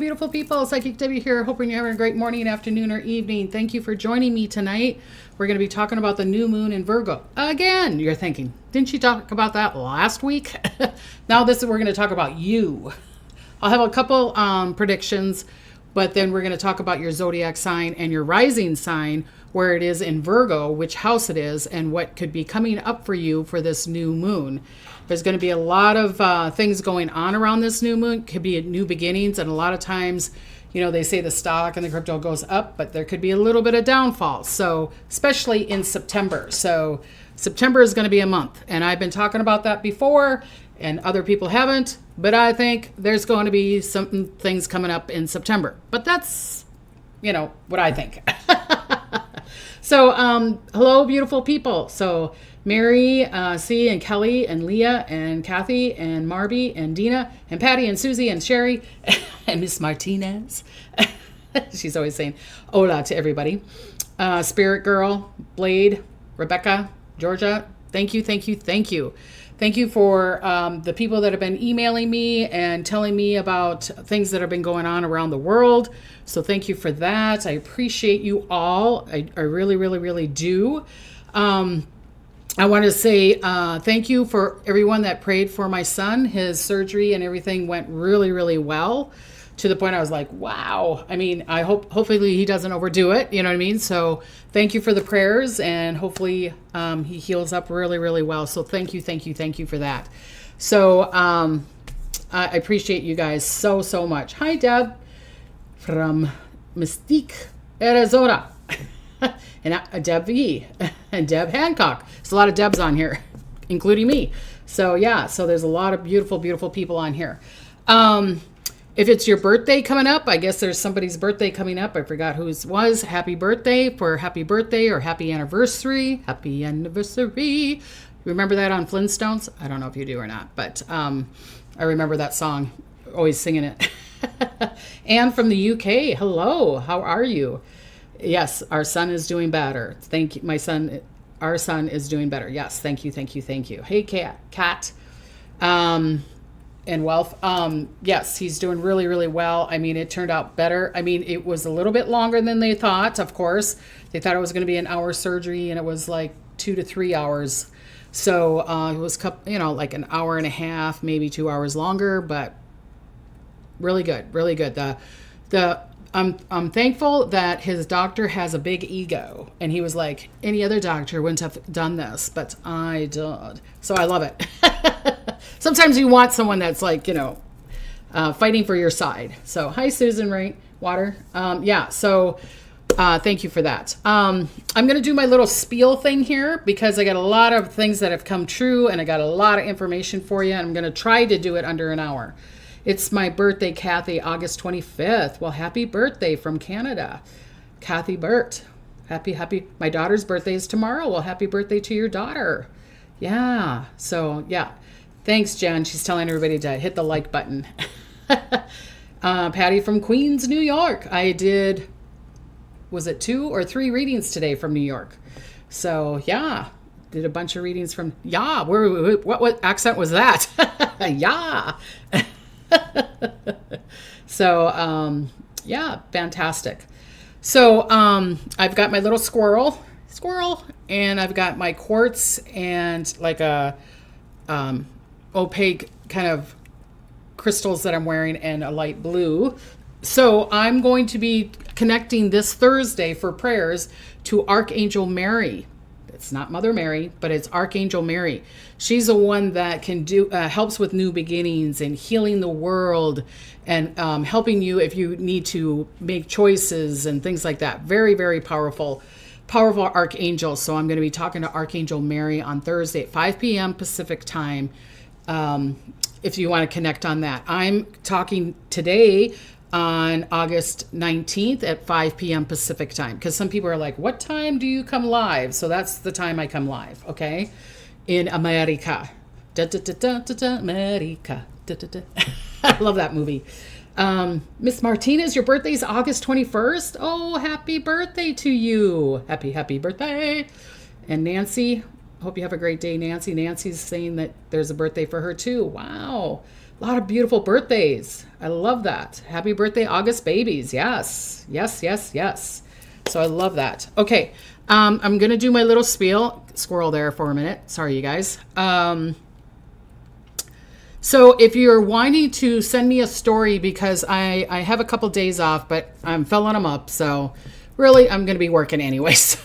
beautiful people. Psychic Debbie here. Hoping you're having a great morning, afternoon, or evening. Thank you for joining me tonight. We're going to be talking about the new moon in Virgo. Again, you're thinking, didn't you talk about that last week? Now we're going to talk about you. I'll have a couple predictions, but then we're going to talk about your zodiac sign and your rising sign, where it is in Virgo, which house it is, and what could be coming up for you for this new moon. There's going to be a lot of things going on around this new moon. Could be new beginnings, and a lot of times, you know, they say the stock and the crypto goes up, but there could be a little bit of downfall. So, especially in September. So, September is going to be a month, and I've been talking about that before, and other people haven't, but I think there's going to be some things coming up in September. But that's, you know, what I think. So, hello, beautiful people. So, Mary, C, and Kelly, and Leah, and Kathy, and Marby, and Dina, and Patty, and Susie, and Sherry, and Miss Martinez. She's always saying hola to everybody. Spirit Girl, Blade, Rebecca, Georgia. Thank you, thank you, thank you. Thank you for the people that have been emailing me and telling me about things that have been going on around the world. So thank you for that. I appreciate you all. I really, really, really do. I want to say thank you for everyone that prayed for my son. His surgery and everything went really, really well, to the point I was like, wow. I mean, hopefully he doesn't overdo it. You know what I mean? So thank you for the prayers, and hopefully he heals up really, really well. So thank you, thank you, thank you for that. So I appreciate you guys so, so much. Hi, Deb from Mystique, Arizona. And Deb V and Deb Hancock. There's a lot of Debs on here, including me. So yeah, so there's a lot of beautiful, beautiful people on here. If it's your birthday coming up, I guess there's somebody's birthday coming up. I forgot whose was. Happy birthday or happy anniversary. Happy anniversary. Remember that on Flintstones? I don't know if you do or not, but I remember that song, always singing it. Anne from the UK. Hello, how are you? Yes, our son is doing better. Thank you. Our son is doing better. Yes, thank you, thank you, thank you. Hey, Kat. And Wealth. Yes, he's doing really, really well. I mean, it turned out better. I mean, it was a little bit longer than they thought, of course. They thought it was going to be an hour surgery, and it was like 2 to 3 hours. So it was, like an hour and a half, maybe 2 hours longer, but really good, really good. I'm thankful that his doctor has a big ego, and he was like, any other doctor wouldn't have done this, but I did. So I love it. Sometimes you want someone that's like, fighting for your side. So hi, Susan Water. So thank you for that. I'm going to do my little spiel thing here, because I got a lot of things that have come true, and I got a lot of information for you, and I'm going to try to do it under an hour. It's my birthday, Kathy, August 25th. Well, happy birthday from Canada. Kathy Burt. Happy. My daughter's birthday is tomorrow. Well, happy birthday to your daughter. Yeah. So, yeah. Thanks, Jen. She's telling everybody to hit the like button. Patty from Queens, New York. I did, was it 2 or 3 readings today from New York? So, yeah. Did a bunch of readings from, yeah. What accent was that? Yeah. So, yeah, fantastic. So, I've got my little squirrel, and I've got my quartz and like a, opaque kind of crystals that I'm wearing, and a light blue. So I'm going to be connecting this Thursday for prayers to Archangel Mary. It's not Mother Mary, but it's Archangel Mary. She's the one that can do helps with new beginnings and healing the world, and helping you if you need to make choices and things like that. Very, very powerful archangel. So I'm going to be talking to Archangel Mary on Thursday at 5 p.m. Pacific time. If you want to connect on that, I'm talking today on August 19th at 5 p.m. Pacific time, because some people are like, what time do you come live? So that's the time I come live, okay? In America. America. I love that movie. Miss Martinez, your birthday's August 21st. Oh, happy birthday to you. Happy birthday. And Nancy, hope you have a great day, Nancy. Nancy's saying that there's a birthday for her too. Wow. A lot of beautiful birthdays. I love that. Happy birthday, August babies. Yes, yes, yes, yes. So I love that. Okay, I'm going to do my little spiel. Squirrel there for a minute. Sorry, you guys. So if you're wanting to send me a story, because I have a couple days off, but I'm filling them up. So really, I'm going to be working anyways.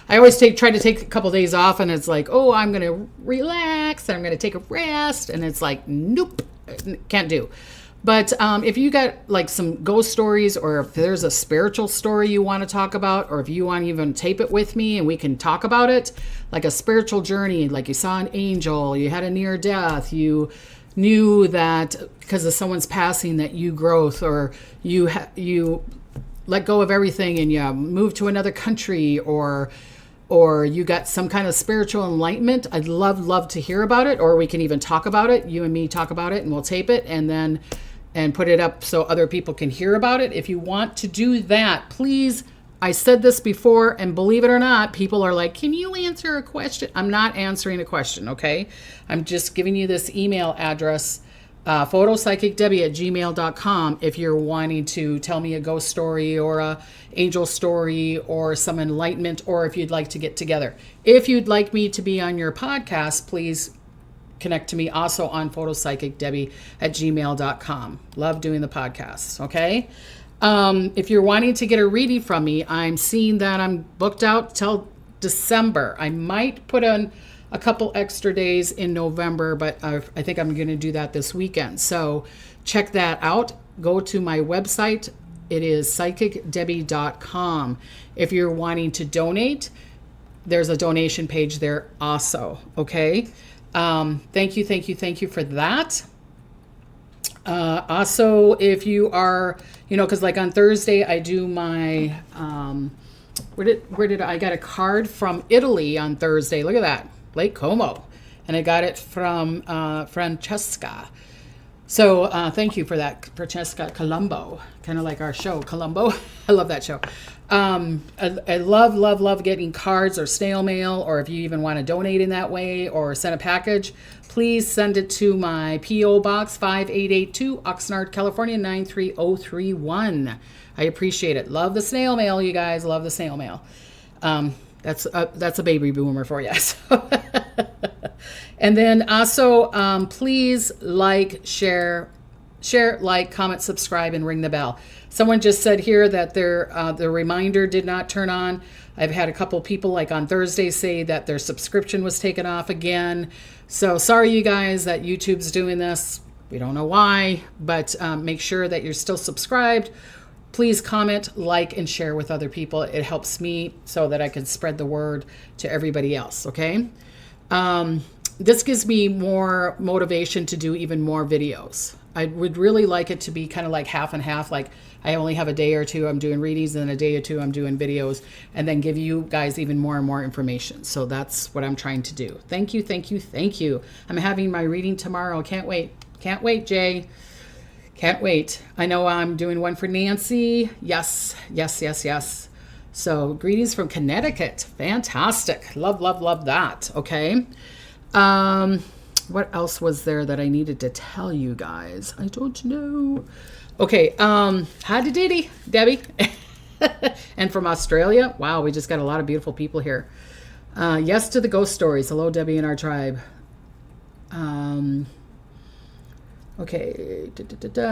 I always try to take a couple days off, and it's like, oh, I'm going to relax, and I'm going to take a rest. And it's like, nope, can't do. But if you got like some ghost stories, or if there's a spiritual story you want to talk about, or if you want to even tape it with me and we can talk about it, like a spiritual journey, like you saw an angel, you had a near death, you knew that because of someone's passing that you growth, or you let go of everything and you move to another country, or you got some kind of spiritual enlightenment, I'd love to hear about it, or we can even talk about it. You and me talk about it, and we'll tape it and put it up so other people can hear about it. If you want to do that, please, I said this before, and believe it or not, people are like, can you answer a question? I'm not answering a question, okay? I'm just giving you this email address, photopsychicdebbie@gmail.com, if you're wanting to tell me a ghost story or a angel story or some enlightenment, or if you'd like to get together. If you'd like me to be on your podcast, please connect to me also on photopsychicdebbie@gmail.com. Love doing the podcasts, okay? If you're wanting to get a reading from me, I'm seeing that I'm booked out till December. I might put on a couple extra days in November, but I think I'm going to do that this weekend. So check that out. Go to my website. It is psychicdebbie.com. If you're wanting to donate, there's a donation page there also. Okay. Thank you for that. Also, if you are, because like on Thursday I do my, where did I got a card from Italy on Thursday. Look at that, Lake Como, and I got it from Francesca. So thank you for that, Francesca Colombo, kind of like our show, Colombo. I love that show. I love getting cards or snail mail, or if you even want to donate in that way or send a package, please send it to my P.O. Box 5882, Oxnard, California 93031. I appreciate it. Love the snail mail, you guys. Love the snail mail. That's a baby boomer for you. And then also, please share, like, comment, subscribe, and ring the bell. Someone just said here that the reminder did not turn on. I've had a couple people like on Thursday say that their subscription was taken off again. So sorry, you guys, that YouTube's doing this. We don't know why, but make sure that you're still subscribed. Please comment, like, and share with other people. It helps me so that I can spread the word to everybody else, okay? This gives me more motivation to do even more videos. I would really like it to be kind of like half and half, like I only have a day or two I'm doing readings, and a day or two I'm doing videos, and then give you guys even more and more information. So that's what I'm trying to do. Thank you. I'm having my reading tomorrow. Can't wait, Jay. Can't wait. I know I'm doing one for Nancy. Yes. So greetings from Connecticut. Fantastic. Love that. Okay. What else was there that I needed to tell you guys? I don't know. Okay. Hi to Diddy, Debbie. And from Australia. Wow, we just got a lot of beautiful people here. Yes to the ghost stories. Hello, Debbie and our tribe. Okay.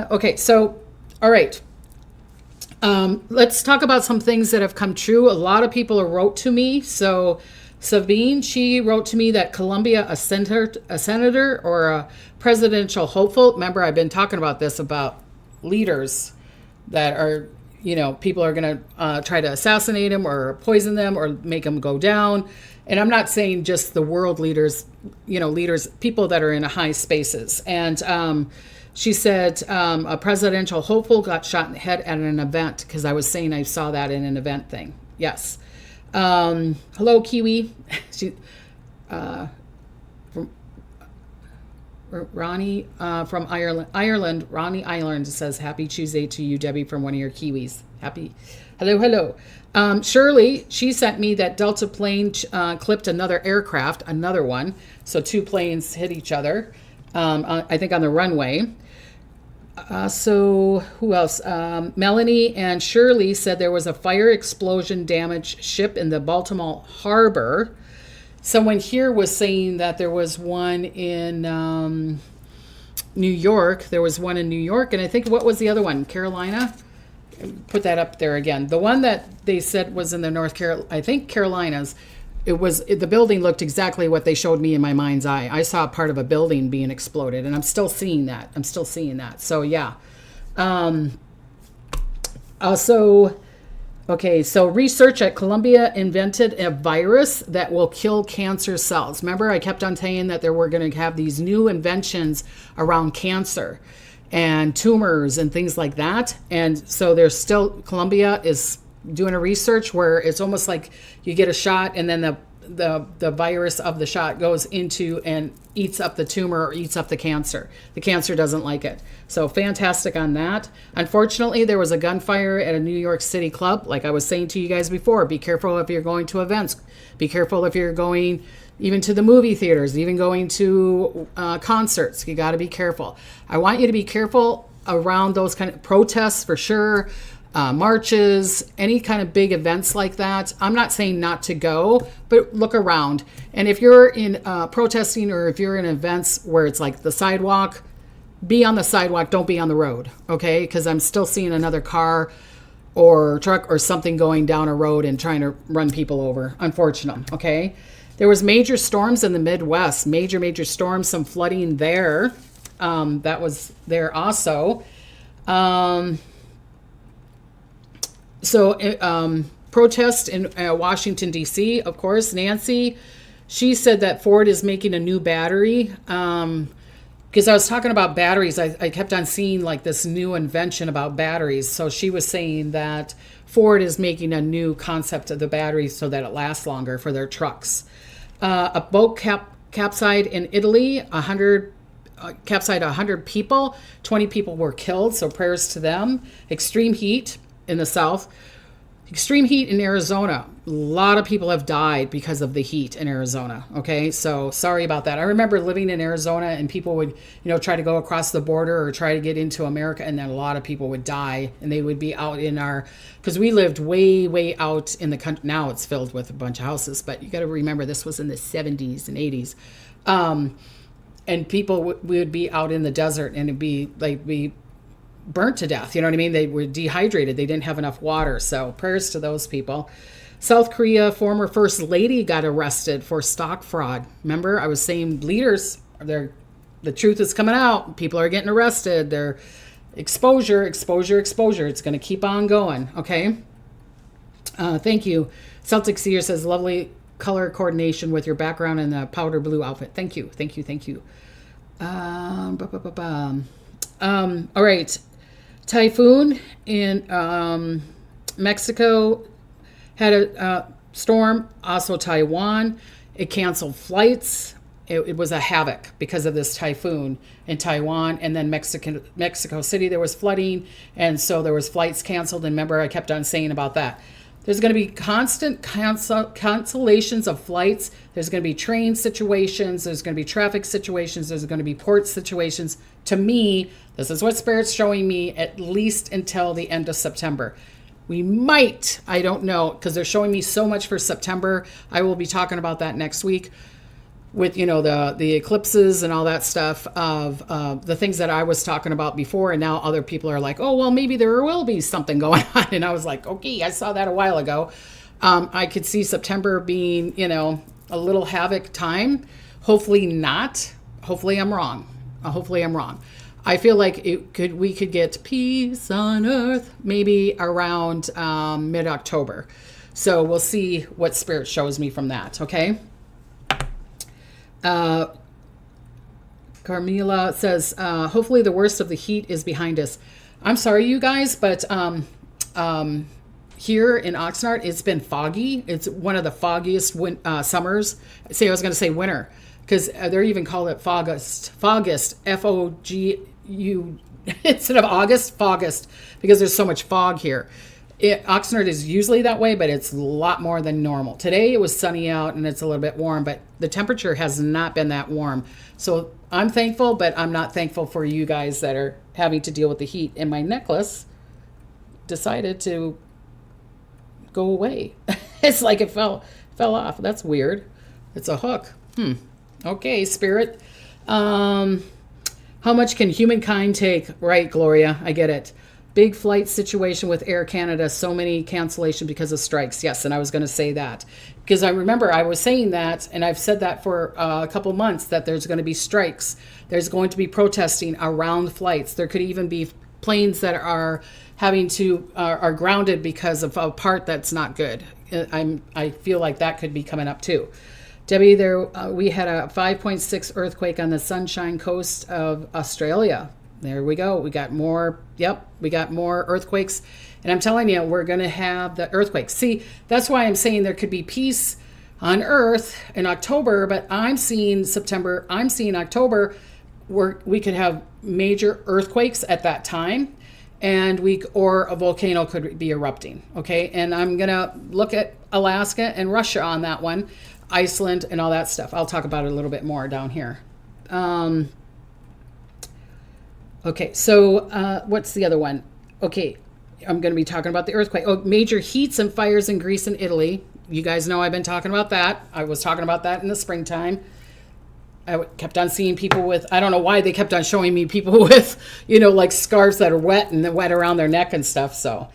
Okay, so, all right. Let's talk about some things that have come true. A lot of people wrote to me. So Sabine, she wrote to me that Colombia, a senator or a presidential hopeful. Remember, I've been talking about this, about leaders that are, people are going to try to assassinate them or poison them or make them go down. And I'm not saying just the world leaders, leaders, people that are in high spaces. And she said a presidential hopeful got shot in the head at an event, because I was saying I saw that in an event thing. Yes. Hello, Kiwi. From Ronnie from Ireland. Ronnie Ireland says, happy Tuesday to you, Debbie, from one of your Kiwis. Hello. Shirley, she sent me that Delta plane clipped another aircraft, another one. So two planes hit each other. I think on the runway. So who else? Melanie and Shirley said there was a fire explosion damaged ship in the Baltimore harbor. Someone here was saying that there was one in New York. There was one in New York, and I think, what was the other one? Carolina? Put that up there again. The one that they said was in the I think Carolinas. The building looked exactly what they showed me in my mind's eye. I saw part of a building being exploded, and I'm still seeing that. So yeah. So research at Columbia invented a virus that will kill cancer cells. Remember, I kept on saying that we're going to have these new inventions around cancer and tumors and things like that. And so Columbia is doing a research where it's almost like you get a shot and then the virus of the shot goes into and eats up the tumor or eats up the cancer. The cancer doesn't like it. So fantastic on that. Unfortunately, there was a gunfire at a New York City club. Like I was saying to you guys before, be careful if you're going to events. Be careful if you're going even to the movie theaters, even going to concerts. You got to be careful. I want you to be careful around those kind of protests for sure. Marches, any kind of big events like that. I'm not saying not to go, but look around. And if you're in protesting, or if you're in events where it's like the sidewalk, be on the sidewalk, don't be on the road, okay? Because I'm still seeing another car or truck or something going down a road and trying to run people over, unfortunately, okay? There was major storms in the Midwest, major storms, some flooding there. That was there also. Protest in Washington, D.C., of course. Nancy, she said that Ford is making a new battery. Because I was talking about batteries, I kept on seeing like this new invention about batteries. So she was saying that Ford is making a new concept of the battery so that it lasts longer for their trucks. A boat capsized in Italy, capsized 100 people, 20 people were killed, so prayers to them. Extreme heat in the south. Extreme heat in Arizona. A lot of people have died because of the heat in Arizona. Okay, so sorry about that. I remember living in Arizona and people would, try to go across the border or try to get into America, and then a lot of people would die, and they would be out in because we lived way out in the country. Now it's filled with a bunch of houses, but you got to remember this was in the 70s and 80s. And people would be out in the desert, and it'd be burnt to death. You know what I mean? They were dehydrated. They didn't have enough water. So prayers to those people. South Korea, former first lady got arrested for stock fraud. Remember, I was saying leaders, the truth is coming out. People are getting arrested. They're exposure. It's going to keep on going. Okay. Thank you. Celtic Seer says, lovely color coordination with your background and the powder blue outfit. Thank you. All right. Typhoon in Mexico had a storm. Also Taiwan. It canceled flights. It was a havoc because of this typhoon in Taiwan. And then Mexico City, there was flooding. And so there was flights canceled. And remember, I kept on saying about that. There's going to be constant cancellations of flights. There's going to be train situations. There's going to be traffic situations. There's going to be port situations. To me, this is what Spirit's showing me, at least until the end of September. We might, I don't know, because they're showing me so much for September. I will be talking about that next week with, the eclipses and all that stuff of the things that I was talking about before. And now other people are like, oh, well, maybe there will be something going on. And I was like, okay, I saw that a while ago. I could see September being, a little havoc time. Hopefully not. Hopefully I'm wrong. I feel like we could get peace on earth maybe around mid-October. So we'll see what Spirit shows me from that. Okay. Carmela says, hopefully the worst of the heat is behind us. I'm sorry, you guys, but here in Oxnard, it's been foggy. It's one of the foggiest summers. I was going to say winter, because they're even called it Fogust, F-O-G-U, instead of August, Fogust, because there's so much fog here. Oxnard is usually that way, but it's a lot more than normal. Today it was sunny out and it's a little bit warm, but the temperature has not been that warm. So I'm thankful, but I'm not thankful for you guys that are having to deal with the heat. And my necklace decided to go away. It's like it fell off. That's weird. It's a hook. Okay, Spirit. How much can humankind take? Right, Gloria, I get it. Big flight situation with Air Canada, so many cancellations because of strikes. Yes, and I was going to say that. Because I remember I was saying that, and I've said that for a couple months, that there's going to be strikes. There's going to be protesting around flights. There could even be planes that are having to, are grounded because of a part that's not good. I feel like that could be coming up too. Debbie, we had a 5.6 earthquake on the Sunshine Coast of Australia. There we go. We got more. Yep, we got more earthquakes. And I'm telling you, we're going to have the earthquakes. See, that's why I'm saying there could be peace on Earth in October, but I'm seeing September, I'm seeing October, where we could have major earthquakes at that time, and or a volcano could be erupting. Okay, and I'm going to look at Alaska and Russia on that one, Iceland and all that stuff. I'll talk about it a little bit more down here. Okay, so what's the other one? Okay, I'm going to be talking about the earthquake. Oh, major heats and fires in Greece and Italy. You guys know I've been talking about that. I was talking about that in the springtime. I kept on seeing people with, I don't know why they kept on showing me people with, like scarves that are wet and wet around their neck and stuff. So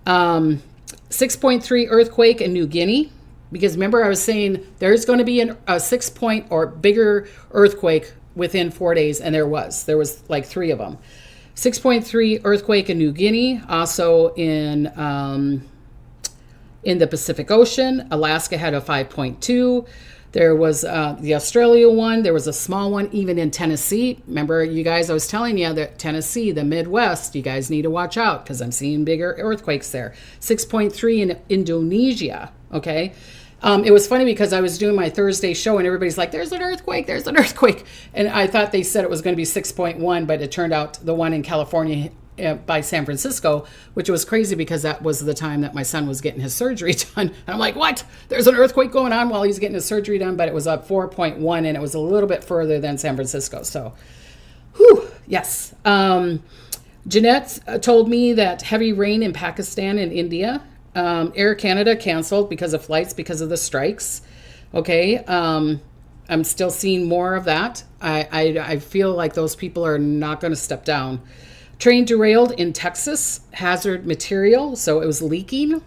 6.3 earthquake in New Guinea. Because remember I was saying there's going to be a 6 point or bigger earthquake within 4 days, and there was like 3 of them. 6.3 earthquake in New Guinea, also in the Pacific Ocean. Alaska had a 5.2. There was the Australia one. There was a small one even in Tennessee. Remember, you guys, I was telling you that Tennessee, the Midwest, you guys need to watch out because I'm seeing bigger earthquakes there. 6.3 in Indonesia, okay? It was funny because I was doing my Thursday show and everybody's like, there's an earthquake. And I thought they said it was going to be 6.1, but it turned out the one in California by San Francisco, which was crazy because that was the time that my son was getting his surgery done. And I'm like, what? There's an earthquake going on while he's getting his surgery done, but it was up 4.1 and it was a little bit further than San Francisco. So, yes. Jeanette told me that heavy rain in Pakistan and India. Air Canada canceled because of flights, because of the strikes. Okay. I'm still seeing more of that. I feel like those people are not going to step down. Train derailed in Texas, hazard material. So it was leaking.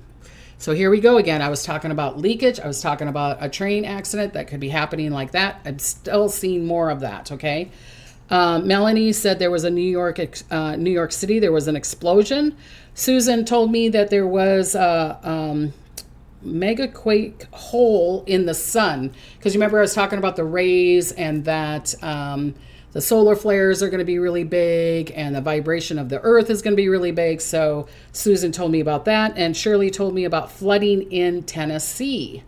So here we go again. I was talking about leakage. I was talking about a train accident that could be happening like that. I'm still seeing more of that. Okay. Melanie said there was a New York City, there was an explosion. Susan told me that there was a megaquake hole in the sun. Because remember I was talking about the rays and that the solar flares are going to be really big and the vibration of the earth is going to be really big. So Susan told me about that. And Shirley told me about flooding in Tennessee.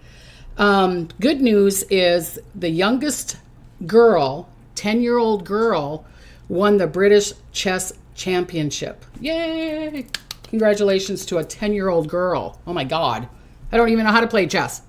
Good news is the youngest girl, 10-year-old girl, won the British Chess Championship. Yay! Congratulations to a 10-year-old girl. Oh my God. I don't even know how to play chess.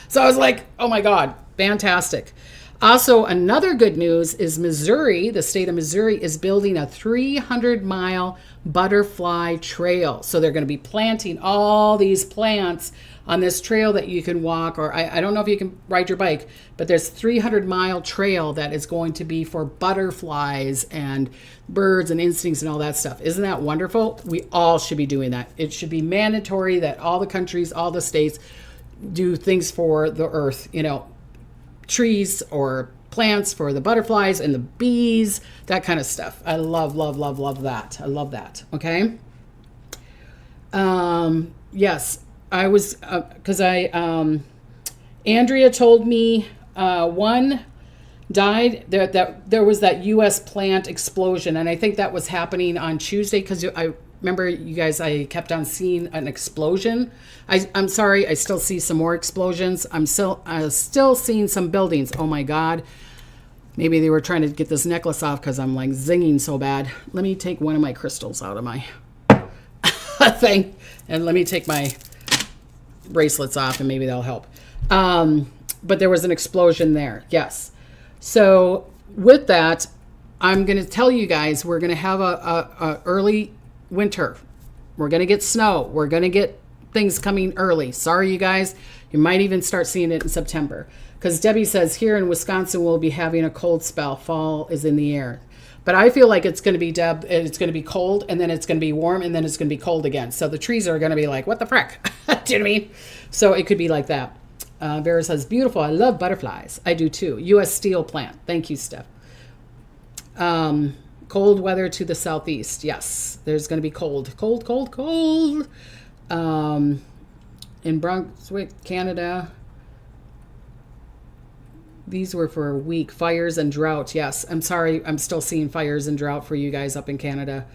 So I was like, oh my God, fantastic. Also, another good news is Missouri, the state of Missouri, is building a 300-mile butterfly trail. So they're going to be planting all these plants on this trail that you can walk, or I don't know if you can ride your bike, but there's 300-mile trail that is going to be for butterflies and birds and insects and all that stuff. Isn't that wonderful? We all should be doing that. It should be mandatory that all the countries, all the states do things for the earth, trees or plants for the butterflies and the bees, that kind of stuff. I love that. I love that. Okay. Yes, I was, because Andrea told me one died, that there was that U.S. plant explosion. And I think that was happening on Tuesday because I remember you guys, I kept on seeing an explosion. I'm sorry, I still see some more explosions. I'm still seeing some buildings. Oh my God. Maybe they were trying to get this necklace off because I'm like zinging so bad. Let me take one of my crystals out of my thing. And let me take my bracelets off and maybe that'll help. But there was an explosion there. Yes. So with that, I'm going to tell you guys, we're going to have a early winter. We're going to get snow. We're going to get things coming early. Sorry, you guys. You might even start seeing it in September. Because Debbie says here in Wisconsin, we'll be having a cold spell. Fall is in the air. But I feel like it's going to be, Deb, it's going to be cold, and then it's going to be warm, and then it's going to be cold again. So the trees are going to be like, what the frick? Do you know what I mean? So it could be like that. Vera says, beautiful. I love butterflies. I do too. U.S. steel plant. Thank you, Steph. Cold weather to the southeast. Yes, there's going to be cold. Cold, cold, cold. In Brunswick, Canada. These were for a week. Fires and drought. Yes, I'm sorry. I'm still seeing fires and drought for you guys up in Canada.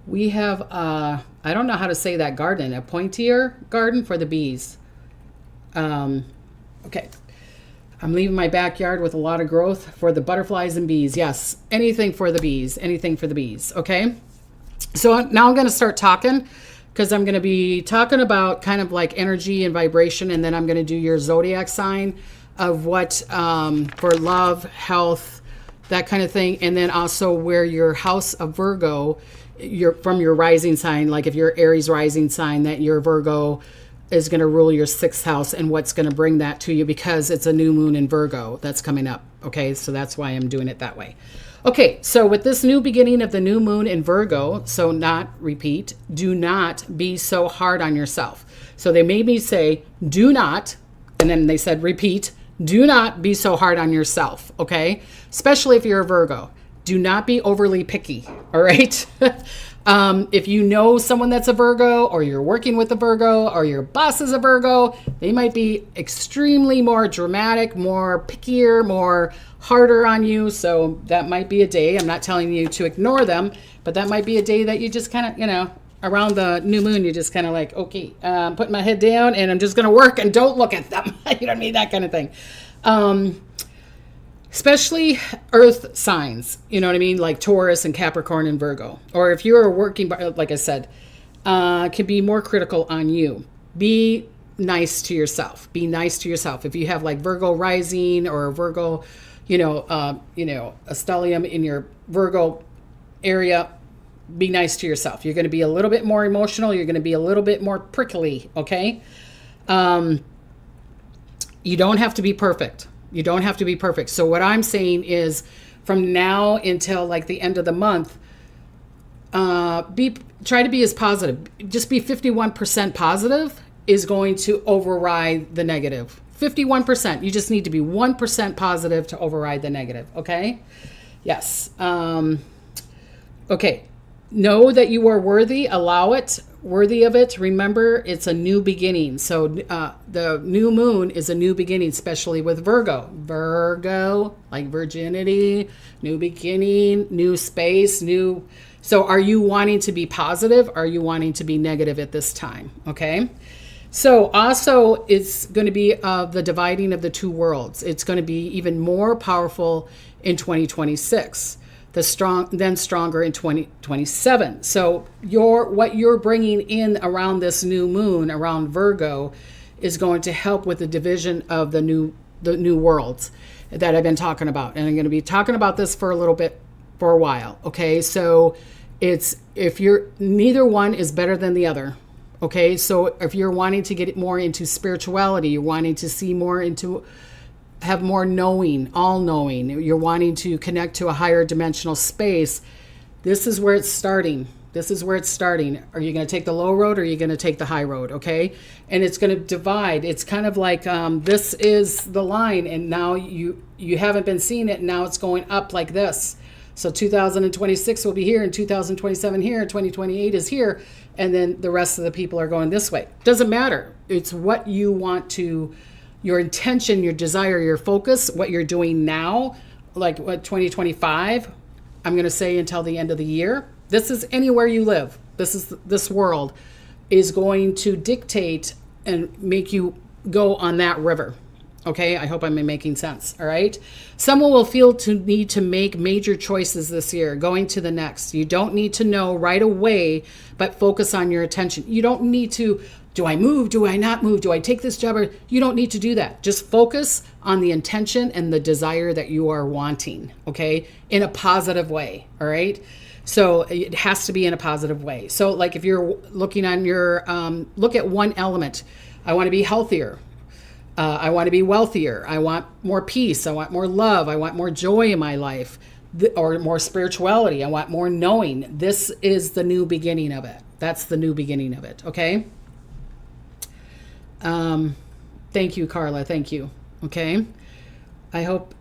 We have, I don't know how to say that garden, a pointier garden for the bees. Okay. I'm leaving my backyard with a lot of growth for the butterflies and bees. Yes, anything for the bees. Anything for the bees. Okay. So now I'm going to start talking, because I'm going to be talking about kind of like energy and vibration, and then I'm going to do your zodiac sign of what for love, health, that kind of thing, and then also where your house of Virgo, from your rising sign, like if you're Aries rising sign, that your Virgo is going to rule your 6th house, and what's going to bring that to you, because it's a new moon in Virgo that's coming up. Okay, so that's why I'm doing it that way. Okay, so with this new beginning of the new moon in Virgo, so do not be so hard on yourself. So they made me say, do not, and then they said, repeat, do not be so hard on yourself, okay? Especially if you're a Virgo. Do not be overly picky, all right? If you know someone that's a Virgo, or you're working with a Virgo, or your boss is a Virgo, they might be extremely more dramatic, more pickier, more harder on you. So that might be a day. I'm not telling you to ignore them, but that might be a day that you just kind of, around the new moon, you just kind of like, okay, I'm putting my head down and I'm just going to work and don't look at them. You know what I mean? That kind of thing. Especially earth signs, you know what I mean? Like Taurus and Capricorn and Virgo. Or if you're working, like I said, can be more critical on you. Be nice to yourself. Be nice to yourself. If you have like Virgo rising or Virgo, a stellium in your Virgo area, be nice to yourself. You're going to be a little bit more emotional. You're going to be a little bit more prickly, okay? You don't have to be perfect. You don't have to be perfect. So what I'm saying is, from now until like the end of the month, try to be as positive. Just be 51% positive is going to override the negative. 51%. You just need to be 1% positive to override the negative. Okay? Yes. Okay. Know that you are worthy. Allow it. Worthy of it. Remember, it's a new beginning. So the new moon is a new beginning, especially with Virgo. Virgo, like virginity, new beginning, new space, new. So are you wanting to be positive? Are you wanting to be negative at this time? Okay. So also it's going to be the dividing of the two worlds. It's going to be even more powerful in 2026. Then stronger in 2027. So what you're bringing in around this new moon, around Virgo, is going to help with the division of the new worlds that I've been talking about. And I'm going to be talking about this for a while. Okay. So neither one is better than the other. Okay. So if you're wanting to get more into spirituality, you're wanting to see more into, have more knowing, all knowing, you're wanting to connect to a higher dimensional space, this is where it's starting. This is where it's starting. Are you going to take the low road, or are you going to take the high road? Okay. And it's going to divide. It's kind of like, this is the line, and now you haven't been seeing it. And now it's going up like this. So 2026 will be here, and 2027 here, 2028 is here. And then the rest of the people are going this way. Doesn't matter. It's what you want to, your intention, your desire, your focus, what you're doing now, like what 2025, I'm going to say until the end of the year. This is anywhere you live. This world is going to dictate and make you go on that river. Okay, I hope I'm making sense. All right. Someone will feel to need to make major choices this year, going to the next. You don't need to know right away, but focus on your attention. You don't need to, do I move? Do I not move? Do I take this job? Or you don't need to do that. Just focus on the intention and the desire that you are wanting. Okay, in a positive way. All right. So it has to be in a positive way. So like if you're looking on your, look at one element. I want to be healthier. I want to be wealthier. I want more peace. I want more love. I want more joy in my life, or more spirituality. I want more knowing. This is the new beginning of it. That's the new beginning of it. Okay. Thank you, Carla. Thank you. Okay. I hope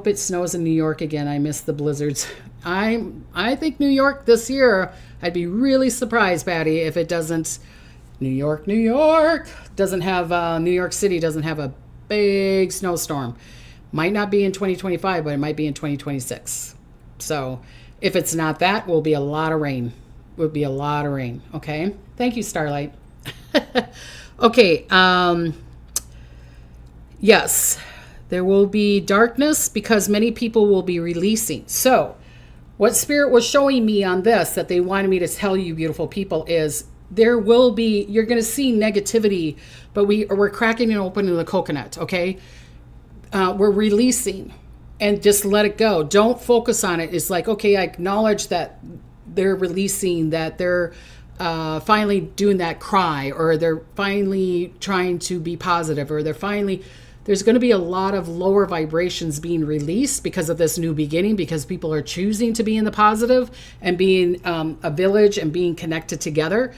it snows in New York again. I miss the blizzards. I think New York this year, I'd be really surprised, Patty, if it doesn't. New York doesn't have, New York City doesn't have a big snowstorm. Might not be in 2025, but it might be in 2026. So if it's not that, will be a lot of rain. Would be a lot of rain. Okay. Thank you, Starlight. Okay. Yes, there will be darkness because many people will be releasing. So what Spirit was showing me on this, that they wanted me to tell you, beautiful people, is there will be, you're going to see negativity, but we're cracking it open in the coconut, okay? We're releasing, and just let it go. Don't focus on it. It's like, okay, I acknowledge that they're releasing, that they're finally doing that cry, or they're finally trying to be positive, or there's going to be a lot of lower vibrations being released because of this new beginning, because people are choosing to be in the positive and being a village and being connected together.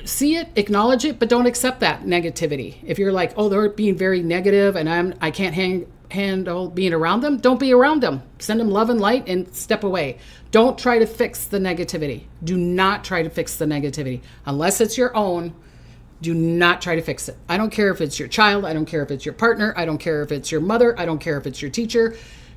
See it, acknowledge it, but don't accept that negativity. If you're like, oh, they're being very negative and I can't handle being around them, don't be around them. Send them love and light and step away. Don't try to fix the negativity. Do not try to fix the negativity. Unless it's your own, do not try to fix it. I don't care if it's your child. I don't care if it's your partner. I don't care if it's your mother. I don't care if it's your teacher.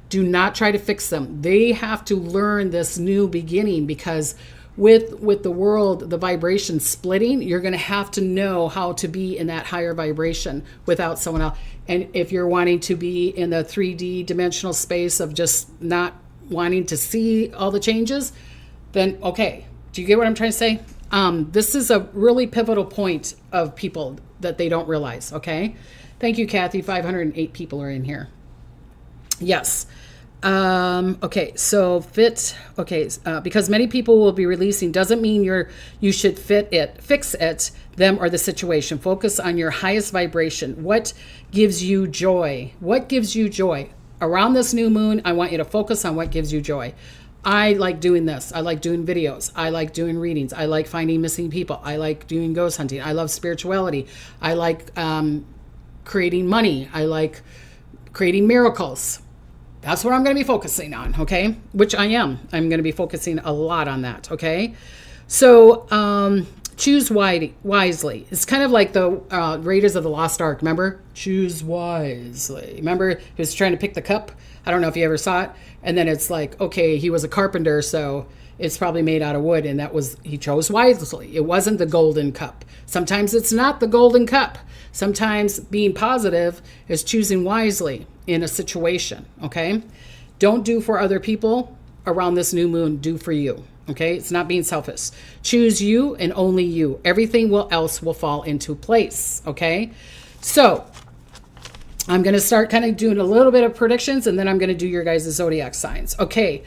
Do not try to fix them. They have to learn this new beginning, because with the world, the vibration splitting, you're going to have to know how to be in that higher vibration without someone else. And if you're wanting to be in the 3D dimensional space of just not wanting to see all the changes, then okay. Do you get what I'm trying to say? This is a really pivotal point of people that they don't realize. Okay. Thank you, Kathy. 508 people are in here. Yes. Okay, so because many people will be releasing doesn't mean you should fix it, them, or the situation. Focus on your highest vibration. What gives you joy? What gives you joy? Around this new moon, I want you to focus on what gives you joy. I like doing this. I like doing videos. I like doing readings. I like finding missing people. I like doing ghost hunting. I love spirituality. I like creating money. I like creating miracles. That's what I'm going to be focusing on, okay? Which I am. I'm going to be focusing a lot on that, okay? So choose wisely. It's kind of like the Raiders of the Lost Ark, remember? Choose wisely. Remember, he was trying to pick the cup? I don't know if you ever saw it. And then it's like, okay, he was a carpenter, so it's probably made out of wood, and he chose wisely. It wasn't the golden cup. Sometimes it's not the golden cup. Sometimes being positive is choosing wisely in a situation, okay? Don't do for other people around this new moon, do for you, okay? It's not being selfish. Choose you and only you. Everything else will fall into place, okay? So I'm going to start kind of doing a little bit of predictions, and then I'm going to do your guys' zodiac signs. Okay.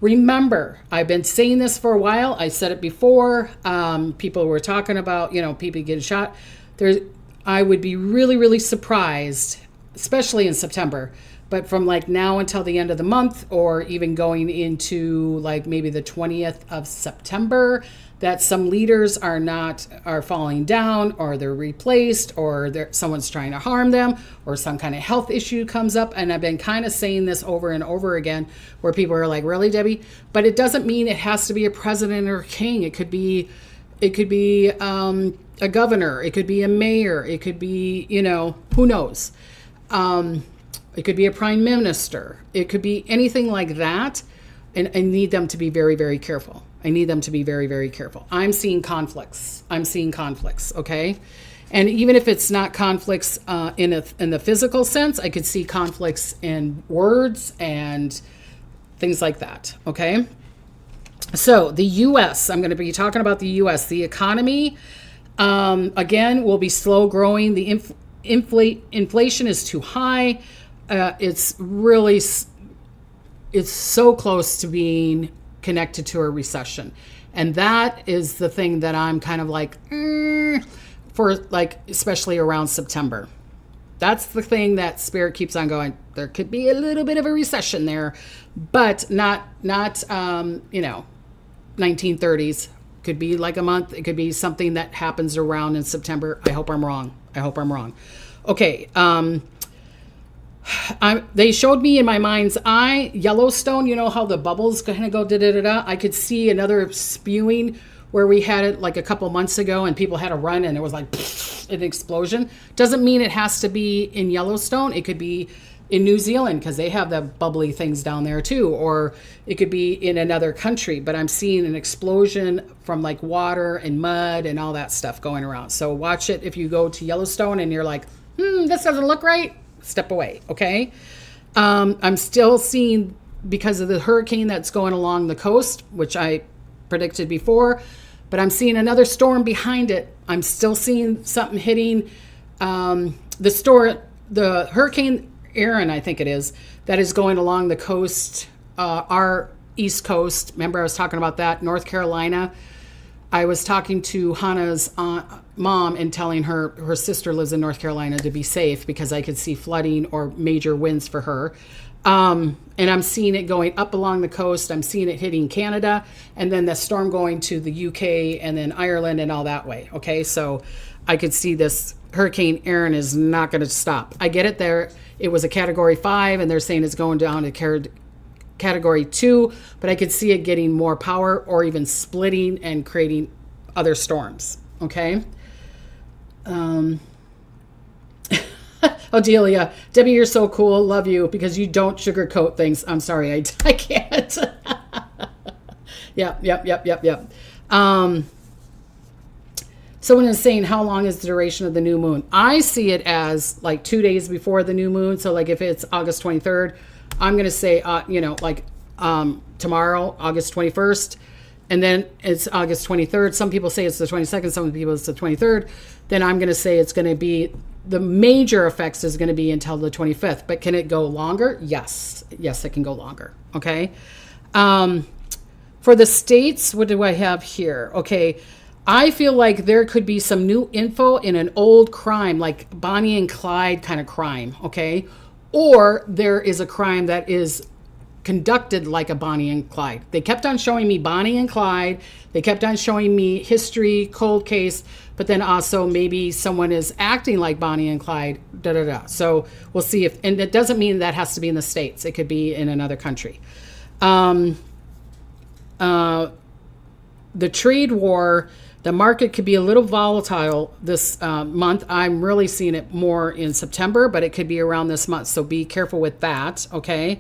Remember, I've been saying this for a while. I said it before. People were talking about, people getting shot. I would be really, really surprised, especially in September, but from like now until the end of the month, or even going into like maybe the 20th of September, that some leaders are falling down, or they're replaced, or someone's trying to harm them, or some kind of health issue comes up. And I've been kind of saying this over and over again, where people are like, really, Debbie? But it doesn't mean it has to be a president or a king. It could be a governor. It could be a mayor. It could be, who knows? It could be a prime minister. It could be anything like that. And I need them to be very, very careful. I need them to be very, very careful. I'm seeing conflicts. Okay? And even if it's not conflicts in the physical sense, I could see conflicts in words and things like that. Okay. So the U.S., I'm going to be talking about the U.S. The economy, again, will be slow growing. The inflation is too high. It's so close to being connected to a recession. And that is the thing that I'm kind of like, for like, especially around September. That's the thing that Spirit keeps on going. There could be a little bit of a recession there, but not 1930s. Could be like a month. It could be something that happens around in September. I hope I'm wrong. Okay. They showed me in my mind's eye, Yellowstone, you know how the bubbles kind of go da-da-da-da? I could see another spewing where we had it like a couple months ago and people had to run and it was like an explosion. Doesn't mean it has to be in Yellowstone. It could be in New Zealand because they have the bubbly things down there too. Or it could be in another country. But I'm seeing an explosion from like water and mud and all that stuff going around. So watch it if you go to Yellowstone and you're like, this doesn't look right. Step away, okay? I'm still seeing, because of the hurricane that's going along the coast, which I predicted before, but I'm seeing another storm behind it. I'm still seeing something hitting the Hurricane Aaron, I think it is, that is going along the coast, our East Coast. Remember I was talking about that, North Carolina. I was talking to Hannah's mom and telling her sister lives in North Carolina to be safe because I could see flooding or major winds for her. And I'm seeing it going up along the coast. I'm seeing it hitting Canada and then the storm going to the UK and then Ireland and all that way. Okay, so I could see this Hurricane Aaron is not going to stop. I get it there. It was a Category 5 and they're saying it's going down to Category 2, but I could see it getting more power or even splitting and creating other storms. Okay. Odelia, Debbie, you're so cool. Love you because you don't sugarcoat things. I'm sorry, I can't. Yep. Someone is saying, how long is the duration of the new moon? I see it as like 2 days before the new moon. So like if it's August 23rd, I'm going to say, tomorrow, August 21st, and then it's August 23rd. Some people say it's the 22nd. Some people it's the 23rd. Then I'm going to say it's going to be, the major effects is going to be until the 25th. But can it go longer? Yes, it can go longer. Okay. For the states, what do I have here? Okay. I feel like there could be some new info in an old crime, like Bonnie and Clyde kind of crime. Okay. Or there is a crime that is conducted like a Bonnie and Clyde. They kept on showing me Bonnie and Clyde. They kept on showing me history, cold case, but then also maybe someone is acting like Bonnie and Clyde, So we'll see if, and it doesn't mean that has to be in the States. It could be in another country. The trade war, the market could be a little volatile this month. I'm really seeing it more in September, but it could be around this month. So be careful with that. Okay.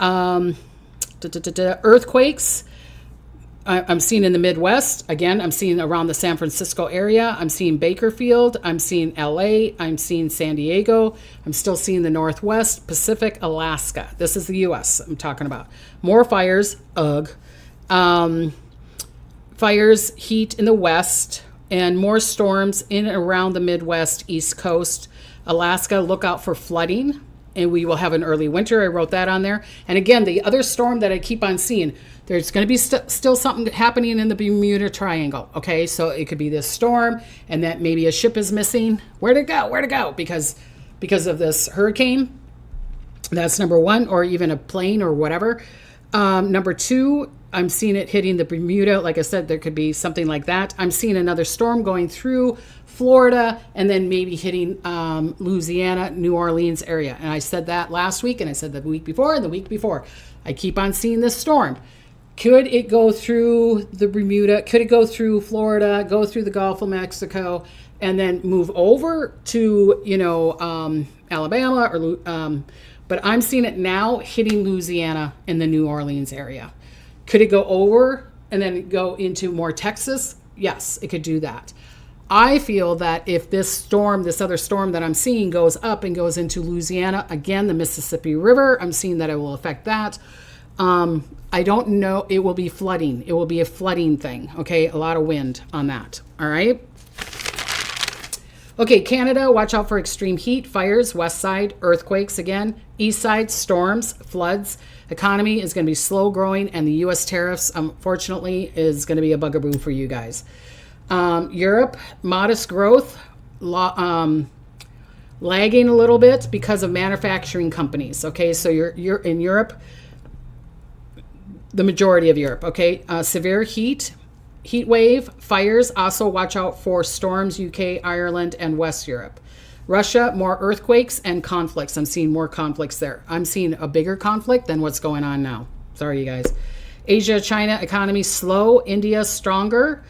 Earthquakes. I'm seeing in the Midwest. Again, I'm seeing around the San Francisco area. I'm seeing Bakersfield. I'm seeing LA. I'm seeing San Diego. I'm still seeing the Northwest, Pacific, Alaska. This is the U.S. I'm talking about. More fires. Ugh. Fires, heat in the west, and more storms in and around the Midwest, East Coast. Alaska, look out for flooding, and we will have an early winter. I wrote that on there. And again, the other storm that I keep on seeing, there's going to be still something happening in the Bermuda Triangle. Okay, so it could be this storm, and that maybe a ship is missing. Where'd it go? Because of this hurricane. That's number one, or even a plane or whatever. Number two, I'm seeing it hitting the Bermuda. Like I said, there could be something like that. I'm seeing another storm going through Florida and then maybe hitting Louisiana, New Orleans area. And I said that last week, and I said the week before and the week before. I keep on seeing this storm. Could it go through the Bermuda? Could it go through Florida, go through the Gulf of Mexico, and then move over to, Alabama? But I'm seeing it now hitting Louisiana in the New Orleans area. Could it go over and then go into more Texas? Yes, it could do that. I feel that if this other storm that I'm seeing goes up and goes into Louisiana, again, the Mississippi River, I'm seeing that it will affect that. I don't know. It will be flooding. It will be a flooding thing. Okay. A lot of wind on that. All right. Okay. Canada, watch out for extreme heat, fires, west side, earthquakes again, east side, storms, floods. Economy is going to be slow growing, and the U.S. tariffs, unfortunately, is going to be a bugaboo for you guys. Europe, modest growth, lagging a little bit because of manufacturing companies. Okay. So you're in Europe. The majority of Europe, okay? Severe heat wave, fires. Also watch out for storms, UK, Ireland, and West Europe. Russia, more earthquakes and conflicts. I'm seeing more conflicts there. I'm seeing a bigger conflict than what's going on now. Sorry, you guys. Asia, China, economy slow. India, stronger.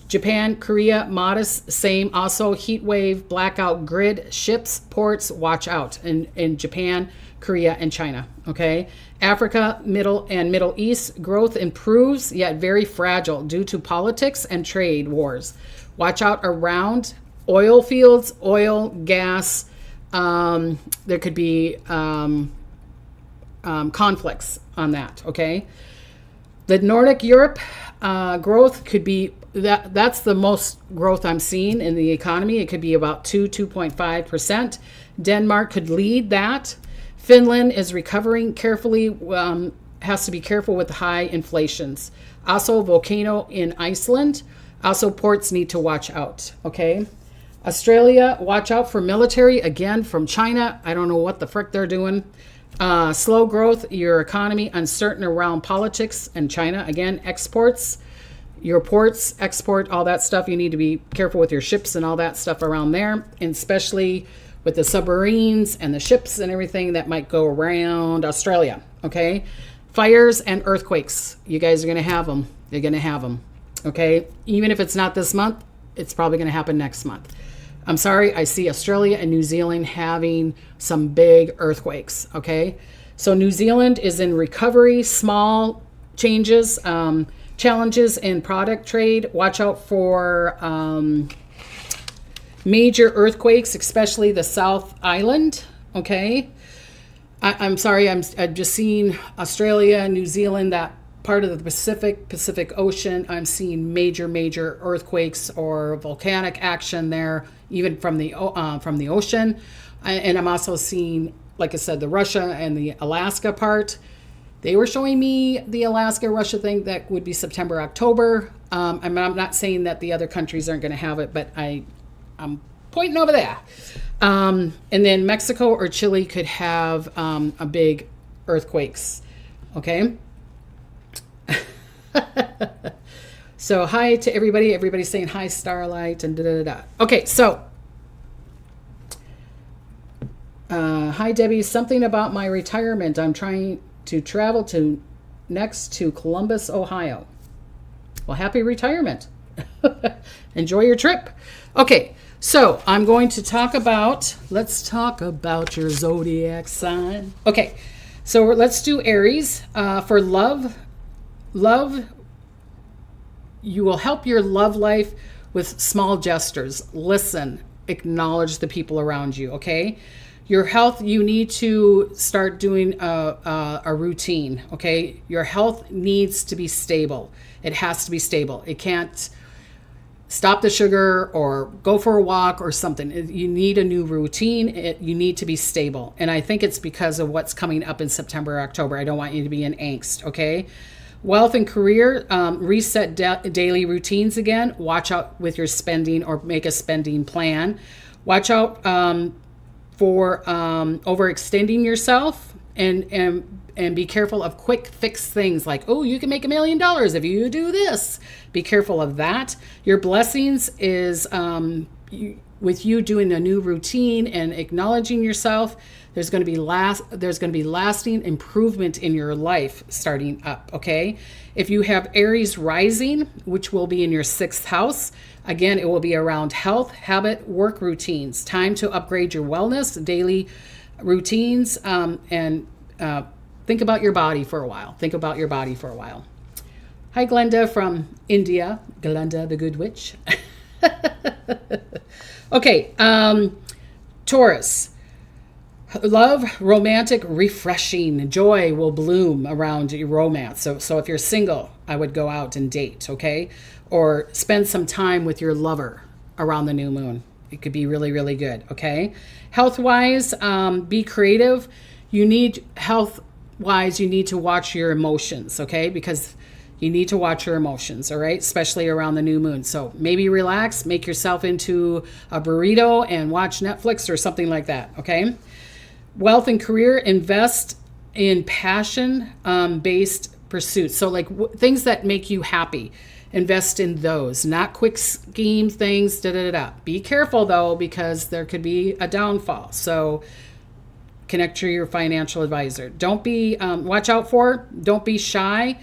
Japan, Korea, modest, same. Also, heat wave, blackout grid, ships, ports, watch out in Japan, Korea, and China, okay? Africa, Middle East, growth improves, yet very fragile due to politics and trade wars. Watch out around oil fields, oil, gas. There could be conflicts on that, okay? The Nordic Europe growth could be, that's the most growth I'm seeing in the economy. It could be about 2.5%. Denmark could lead that. Finland is recovering carefully, has to be careful with the high inflations. Also, volcano in Iceland. Also, ports need to watch out, okay? Australia, watch out for military, again, from China. I don't know what the frick they're doing. Slow growth, your economy, uncertain around politics, and China, again, exports. Your ports, export, all that stuff. You need to be careful with your ships and all that stuff around there, and especially with the submarines and the ships and everything that might go around Australia, okay? Fires and earthquakes. You guys are going to have them. You're going to have them, okay? Even if it's not this month, it's probably going to happen next month. I'm sorry, I see Australia and New Zealand having some big earthquakes, okay? So New Zealand is in recovery, small changes, challenges in product trade. Watch out for major earthquakes, especially the South Island, okay? I'm sorry, I'm just seeing Australia, New Zealand, that part of the Pacific Ocean. I'm seeing major earthquakes or volcanic action there, even from the ocean. And I'm also seeing, like I said, the Russia and the Alaska part. They were showing me the Alaska-Russia thing that would be September, October. I'm not saying that the other countries aren't going to have it, but I'm pointing over there. And then Mexico or Chile could have a big earthquakes. Okay. So hi to everybody. Everybody's saying hi, Starlight, and da-da-da-da. Okay, so hi, Debbie. Something about my retirement. I'm trying to travel next to Columbus, Ohio. Well, happy retirement. Enjoy your trip. Okay, so I'm going to let's talk about your zodiac sign. Okay, so let's do Aries. For love, you will help your love life with small gestures. Listen, acknowledge the people around you, okay? Your health, you need to start doing a routine, okay? Your health needs to be stable. It has to be stable. It can't stop the sugar or go for a walk or something. You need a new routine. You need to be stable. And I think it's because of what's coming up in September, October. I don't want you to be in angst, okay? Wealth and career, reset daily routines again. Watch out with your spending or make a spending plan. Watch out for overextending yourself and be careful of quick fix things like, oh, you can make $1 million if you do this. Be careful of that. Your blessings is with you doing a new routine and acknowledging yourself. There's going to be lasting improvement in your life starting up, okay? If you have Aries rising, which will be in your 6th house, again, it will be around health, habit, work routines. Time to upgrade your wellness, daily routines, and think about your body for a while. Hi, Glenda from India. Glenda, the good witch. Okay, Taurus. Love, romantic, refreshing. Joy will bloom around your romance. So if you're single, I would go out and date, okay? Or spend some time with your lover around the new moon. It could be really, really good, okay? Health-wise, be creative. Health-wise, you need to watch your emotions, okay? Because you need to watch your emotions, all right? Especially around the new moon. So maybe relax, make yourself into a burrito and watch Netflix or something like that, okay? Wealth and career, invest in passion-based pursuits. So like things that make you happy, invest in those, not quick scheme things, Be careful though, because there could be a downfall. So connect to your financial advisor. Don't be shy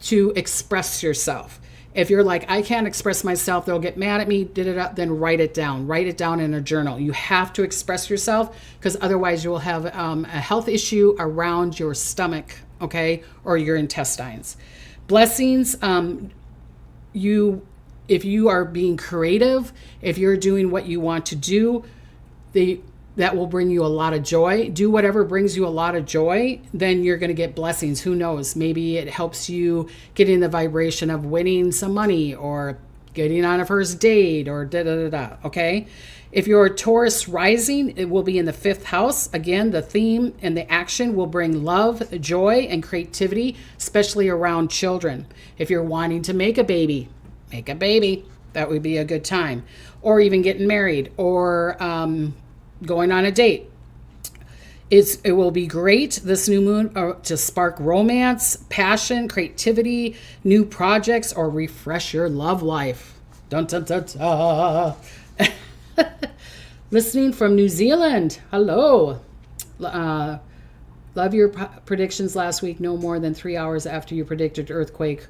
to express yourself. If you're like, I can't express myself, they'll get mad at me, then write it down. Write it down in a journal. You have to express yourself because otherwise you will have a health issue around your stomach, okay, or your intestines. Blessings, if you are being creative, if you're doing what you want to do, that will bring you a lot of joy. Do whatever brings you a lot of joy, then you're going to get blessings. Who knows? Maybe it helps you get in the vibration of winning some money or getting on a first date or okay? If you're Taurus rising, it will be in the 5th house. Again, the theme and the action will bring love, joy, and creativity, especially around children. If you're wanting to make a baby. That would be a good time. Or even getting married or going on a date. It will be great this new moon to spark romance, passion, creativity, new projects, or refresh your love life. Dun, dun, dun, dun. Listening from New Zealand. Hello. Love your predictions last week. No more than 3 hours after you predicted earthquake.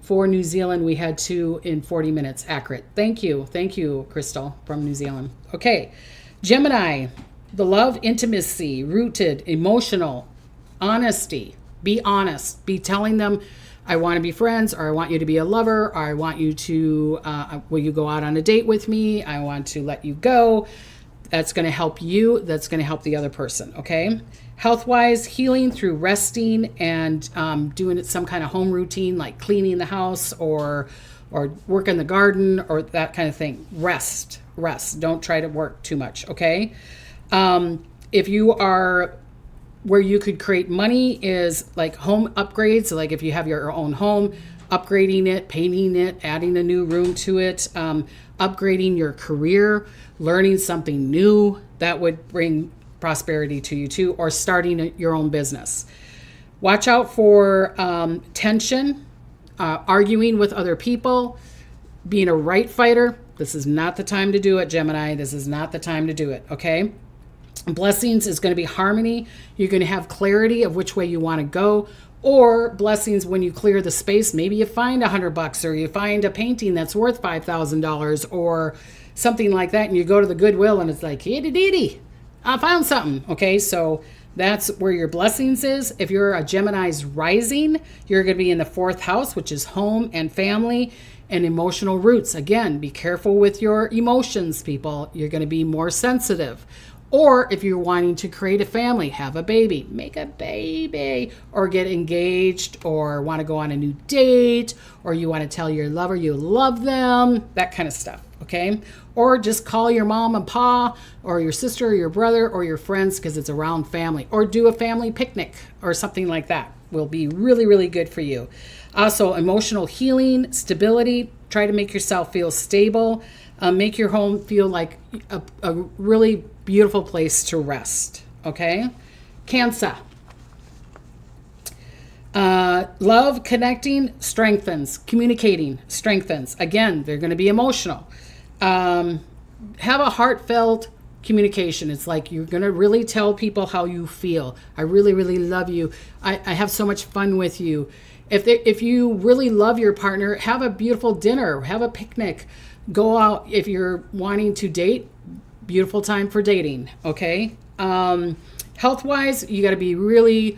For New Zealand, we had 2 in 40 minutes. Accurate. Thank you, Crystal from New Zealand. Okay, Gemini, the love, intimacy, rooted, emotional, honesty. Be honest. Be telling them, I want to be friends, or I want you to be a lover, or I want you to, will you go out on a date with me? I want to let you go. That's going to help you. That's going to help the other person, okay? Health-wise, healing through resting and doing some kind of home routine like cleaning the house or work in the garden or that kind of thing. Rest. Don't try to work too much, okay? If you are where you could create money is like home upgrades. So like if you have your own home, upgrading it, painting it, adding a new room to it, upgrading your career, learning something new that would bring prosperity to you too, or starting your own business. Watch out for tension, arguing with other people, being a right fighter. This is not the time to do it, Gemini. This is not the time to do it, okay? Blessings is going to be harmony. You're going to have clarity of which way you want to go. Or blessings when you clear the space, maybe you find $100 or you find a painting that's worth $5,000 or something like that, and you go to the Goodwill and it's like, itty-ditty, I found something. Okay, so that's where your blessings is. If you're a Gemini's rising, you're going to be in the 4th house, which is home and family and emotional roots. Again, be careful with your emotions, people. You're going to be more sensitive. Or if you're wanting to create a family, have a baby, make a baby, or get engaged, or want to go on a new date, or you want to tell your lover you love them, that kind of stuff, okay? Or just call your mom and pa, or your sister, or your brother, or your friends, because it's around family. Or do a family picnic, or something like that. Will be really, really good for you. Also, emotional healing, stability. Try to make yourself feel stable. Make your home feel like a really beautiful place to rest, okay? Cancer. Love, connecting, strengthens. Communicating, strengthens. Again, they're going to be emotional. Have a heartfelt communication. It's like you're going to really tell people how you feel. I really, really love you. I have so much fun with you. If you really love your partner, have a beautiful dinner, have a picnic. Go out if you're wanting to date. Beautiful time for dating, okay? Health-wise, you got to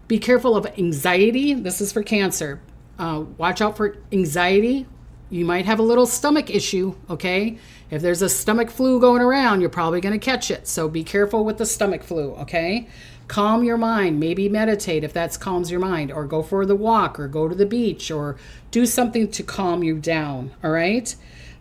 be careful of anxiety. This is for Cancer. Watch out for anxiety. You might have a little stomach issue, okay? If there's a stomach flu going around, you're probably going to catch it. So be careful with the stomach flu, okay? Calm your mind. Maybe meditate if that calms your mind, or go for the walk, or go to the beach, or do something to calm you down, all right?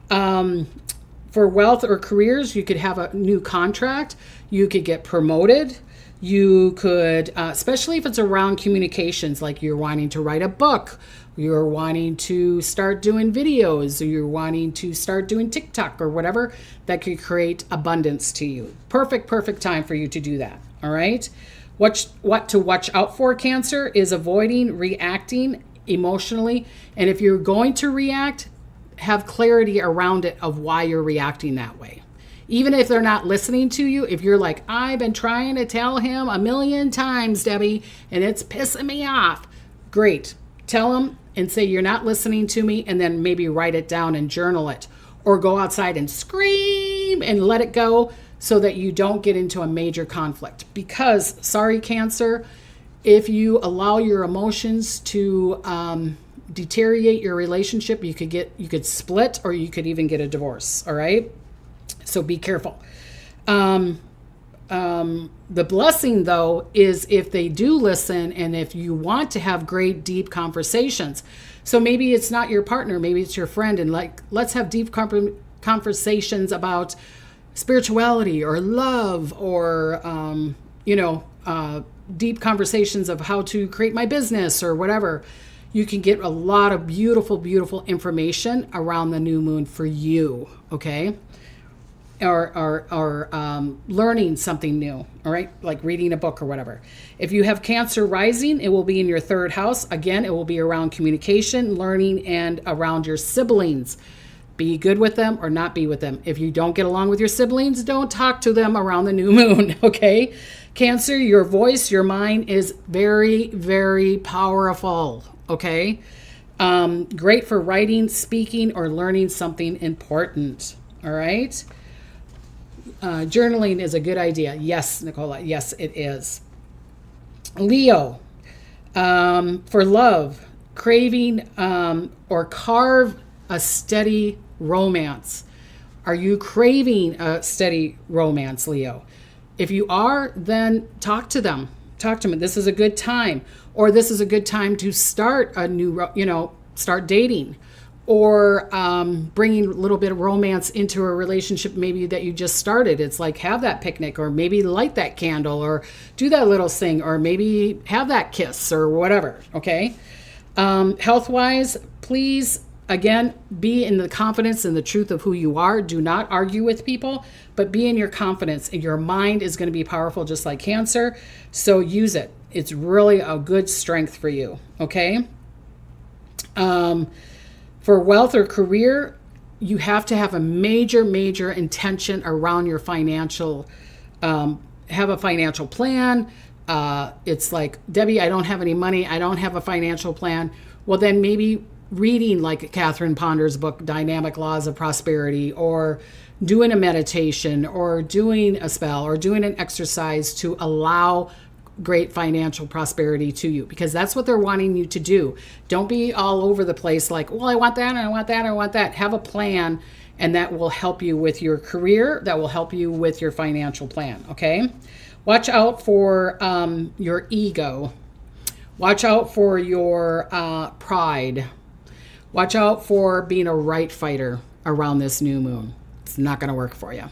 For wealth or careers, you could have a new contract. You could get promoted. You could, especially if it's around communications, like you're wanting to write a book, you're wanting to start doing videos, or you're wanting to start doing TikTok or whatever, that could create abundance to you. Perfect time for you to do that, all right? What to watch out for, Cancer, is avoiding reacting emotionally. And if you're going to react, have clarity around it of why you're reacting that way. Even if they're not listening to you, if you're like, I've been trying to tell him 1,000,000 times, Debbie, and it's pissing me off. Great. Tell him and say, you're not listening to me, and then maybe write it down and journal it. Or go outside and scream and let it go so that you don't get into a major conflict. Because, sorry, Cancer, if you allow your emotions to deteriorate your relationship, you could split, or you could even get a divorce, all right? So be careful. The blessing, though, is if they do listen, and if you want to have great, deep conversations. So maybe it's not your partner, maybe it's your friend, and like, let's have deep conversations about spirituality or love, or, deep conversations of how to create my business or whatever. You can get a lot of beautiful, beautiful information around the new moon for you, okay? Or learning something new, all right? Like reading a book or whatever. If you have Cancer rising, it will be in your 3rd house. Again, it will be around communication, learning, and around your siblings. Be good with them or not be with them. If you don't get along with your siblings, don't talk to them around the new moon, okay? Cancer, your voice, your mind is very, very powerful, okay? Great for writing, speaking, or learning something important, all right? Journaling is a good idea. Yes, Nicola. Yes, it is. Leo, for love, craving or carve a steady romance. Are you craving a steady romance, Leo? If you are, then talk to them. Talk to them. This is a good time. Or this is a good time to start a new, start dating. Or bringing a little bit of romance into a relationship maybe that you just started. It's like, have that picnic, or maybe light that candle, or do that little thing, or maybe have that kiss or whatever, okay? Health-wise, please, again, be in the confidence and the truth of who you are. Do not argue with people, but be in your confidence. And your mind is going to be powerful just like Cancer, so use it. It's really a good strength for you, okay? For wealth or career, you have to have a major, major intention around your financial, have a financial plan. It's like, Debbie, I don't have any money. I don't have a financial plan. Well, then maybe reading like Catherine Ponder's book, Dynamic Laws of Prosperity, or doing a meditation, or doing a spell, or doing an exercise to allow great financial prosperity to you, because that's what they're wanting you to do. Don't be all over the place like, well, I want that, and I want that, and I want that. Have a plan, and that will help you with your career. That will help you with your financial plan, okay? Watch out for your ego. Watch out for your pride. Watch out for being a right fighter around this new moon. It's not going to work for you.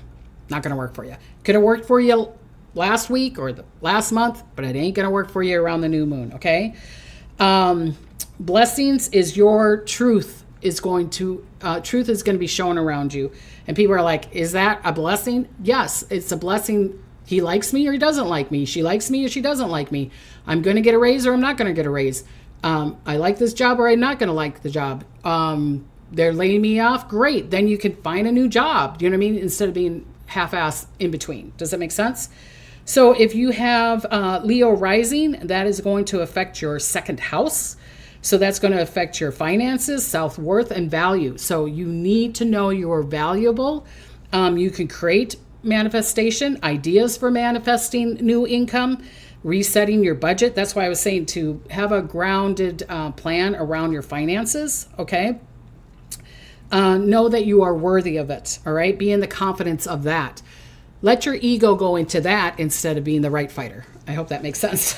Not going to work for you. Could have worked for you last week or the last month, but it ain't going to work for you around the new moon, okay? Blessings is your truth is going to be shown around you. And people are like, is that a blessing? Yes, it's a blessing. He likes me or he doesn't like me. She likes me or she doesn't like me. I'm going to get a raise or I'm not going to get a raise. I like this job or I'm not going to like the job. They're laying me off. Great. Then you can find a new job. You know what I mean? Instead of being half-ass in between. Does that make sense? So if you have Leo rising, that is going to affect your 2nd house. So that's going to affect your finances, self-worth, and value. So you need to know you're valuable. You can create manifestation, ideas for manifesting new income, resetting your budget. That's why I was saying to have a grounded plan around your finances, okay? Know that you are worthy of it. All right. Be in the confidence of that. Let your ego go into that instead of being the right fighter. I hope that makes sense.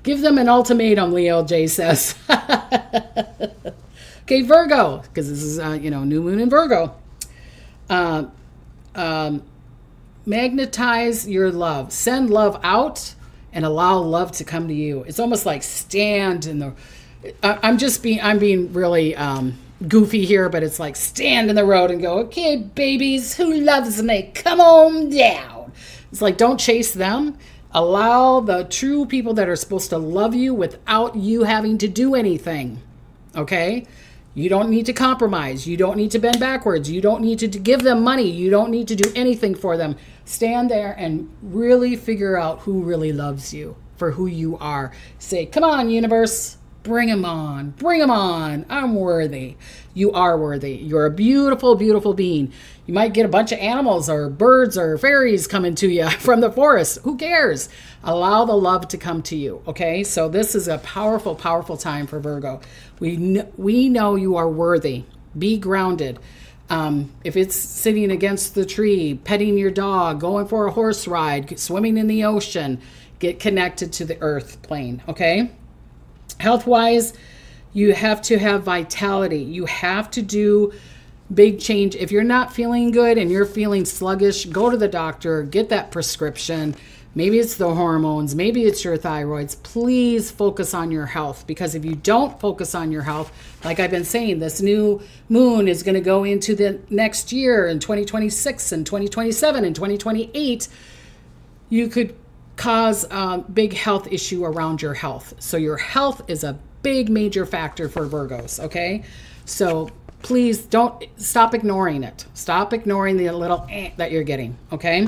Give them an ultimatum, Leo J says. Okay, Virgo, because this is, new moon in Virgo. Magnetize your love. Send love out and allow love to come to you. It's almost like stand in the... I'm being really goofy here, but it's like stand in the road and go, okay, babies, who loves me? Come on down. It's like, don't chase them. Allow the true people that are supposed to love you without you having to do anything. Okay? You don't need to compromise. You don't need to bend backwards. You don't need to give them money. You don't need to do anything for them. Stand there and really figure out who really loves you for who you are. Say, come on, universe. Bring them on. Bring them on. I'm worthy. You are worthy. You're a beautiful, beautiful being. You might get a bunch of animals or birds or fairies coming to you from the forest. Who cares? Allow the love to come to you. Okay? So this is a powerful, powerful time for Virgo. We know you are worthy. Be grounded. If it's sitting against the tree, petting your dog, going for a horse ride, swimming in the ocean, get connected to the earth plane. Okay? Health-wise, you have to have vitality. You have to do big change. If you're not feeling good and you're feeling sluggish, go to the doctor, get that prescription. Maybe it's the hormones, maybe it's your thyroids. Please focus on your health, because if you don't focus on your health, like I've been saying, this new moon is going to go into the next year in 2026 and 2027 and 2028. You could cause a big health issue around your health. So your health is a big major factor for Virgos, okay? So please don't stop ignoring it. Stop ignoring the little that you're getting, okay?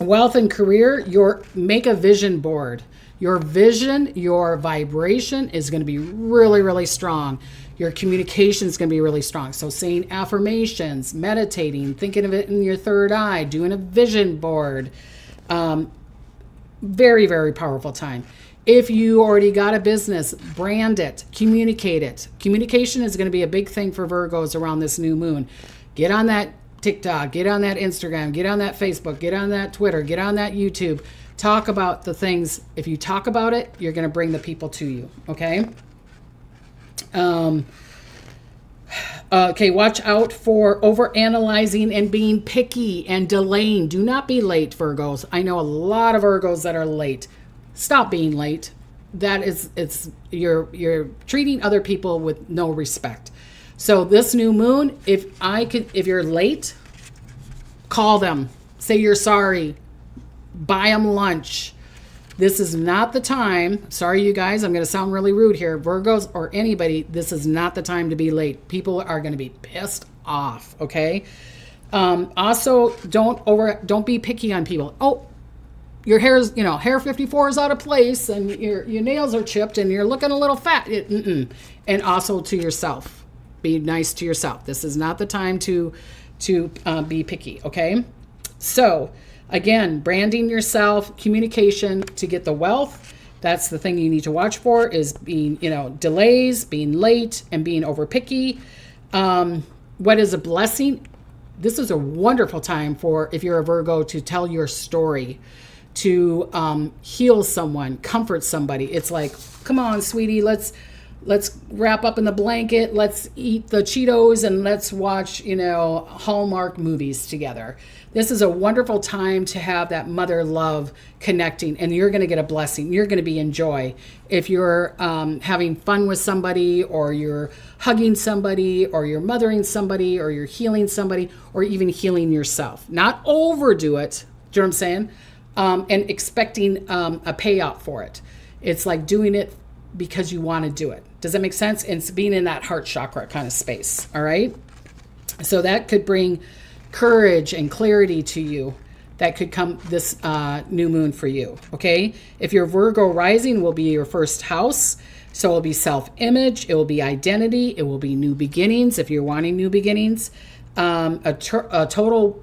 Wealth and career, make a vision board. Your vision, your vibration is going to be really, really strong. Your communication is going to be really strong. So saying affirmations, meditating, thinking of it in your third eye, doing a vision board. Very, very powerful time. If you already got a business, brand it, communicate it. Communication is going to be a big thing for Virgos around this new moon. Get on that TikTok, get on that Instagram, get on that Facebook, get on that Twitter, get on that YouTube. Talk about the things. If you talk about it, you're going to bring the people to you. Okay. Okay, watch out for overanalyzing and being picky and delaying. Do not be late, Virgos. I know a lot of Virgos that are late. Stop being late. You're treating other people with no respect. So this new moon, if you're late, call them. Say you're sorry. Buy them lunch. This is not the time. Sorry, you guys, I'm going to sound really rude here. Virgos or anybody, this is not the time to be late. People are going to be pissed off, okay? Also, don't be picky on people. Oh, your hair's, hair 54 is out of place and your nails are chipped and you're looking a little fat. And also to yourself. Be nice to yourself. This is not the time to be picky, okay? So, again, branding yourself, communication to get the wealth. That's the thing you need to watch for, is being, delays, being late, and being over picky. What is a blessing? This is a wonderful time for, if you're a Virgo, to tell your story, to heal someone, comfort somebody. It's like, come on, sweetie, let's wrap up in the blanket, let's eat the Cheetos, and let's watch, Hallmark movies together. This is a wonderful time to have that mother love connecting, and you're going to get a blessing. You're going to be in joy. If you're having fun with somebody, or you're hugging somebody, or you're mothering somebody, or you're healing somebody, or even healing yourself. Not overdo it, do you know what I'm saying? And expecting a payout for it. It's like doing it because you want to do it. Does that make sense? And it's being in that heart chakra kind of space, all right? So that could bring courage and clarity to you. That could come this new moon for you, okay? If your Virgo rising will be your first house, so it'll be self-image, it will be identity, it will be new beginnings if you're wanting new beginnings, a total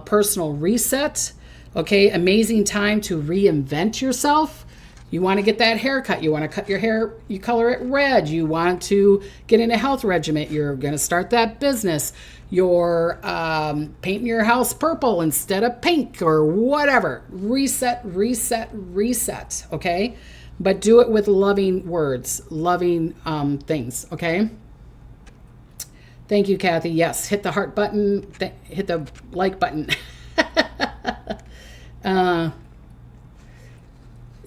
personal reset, okay? Amazing time to reinvent yourself. You want to get that haircut. You want to cut your hair, you color it red. You want to get in a health regimen. You're going to start that business. You're painting your house purple instead of pink or whatever. Reset, reset, reset, okay? But do it with loving words, loving things, okay? Thank you, Kathy. Yes, hit the heart button, hit the like button.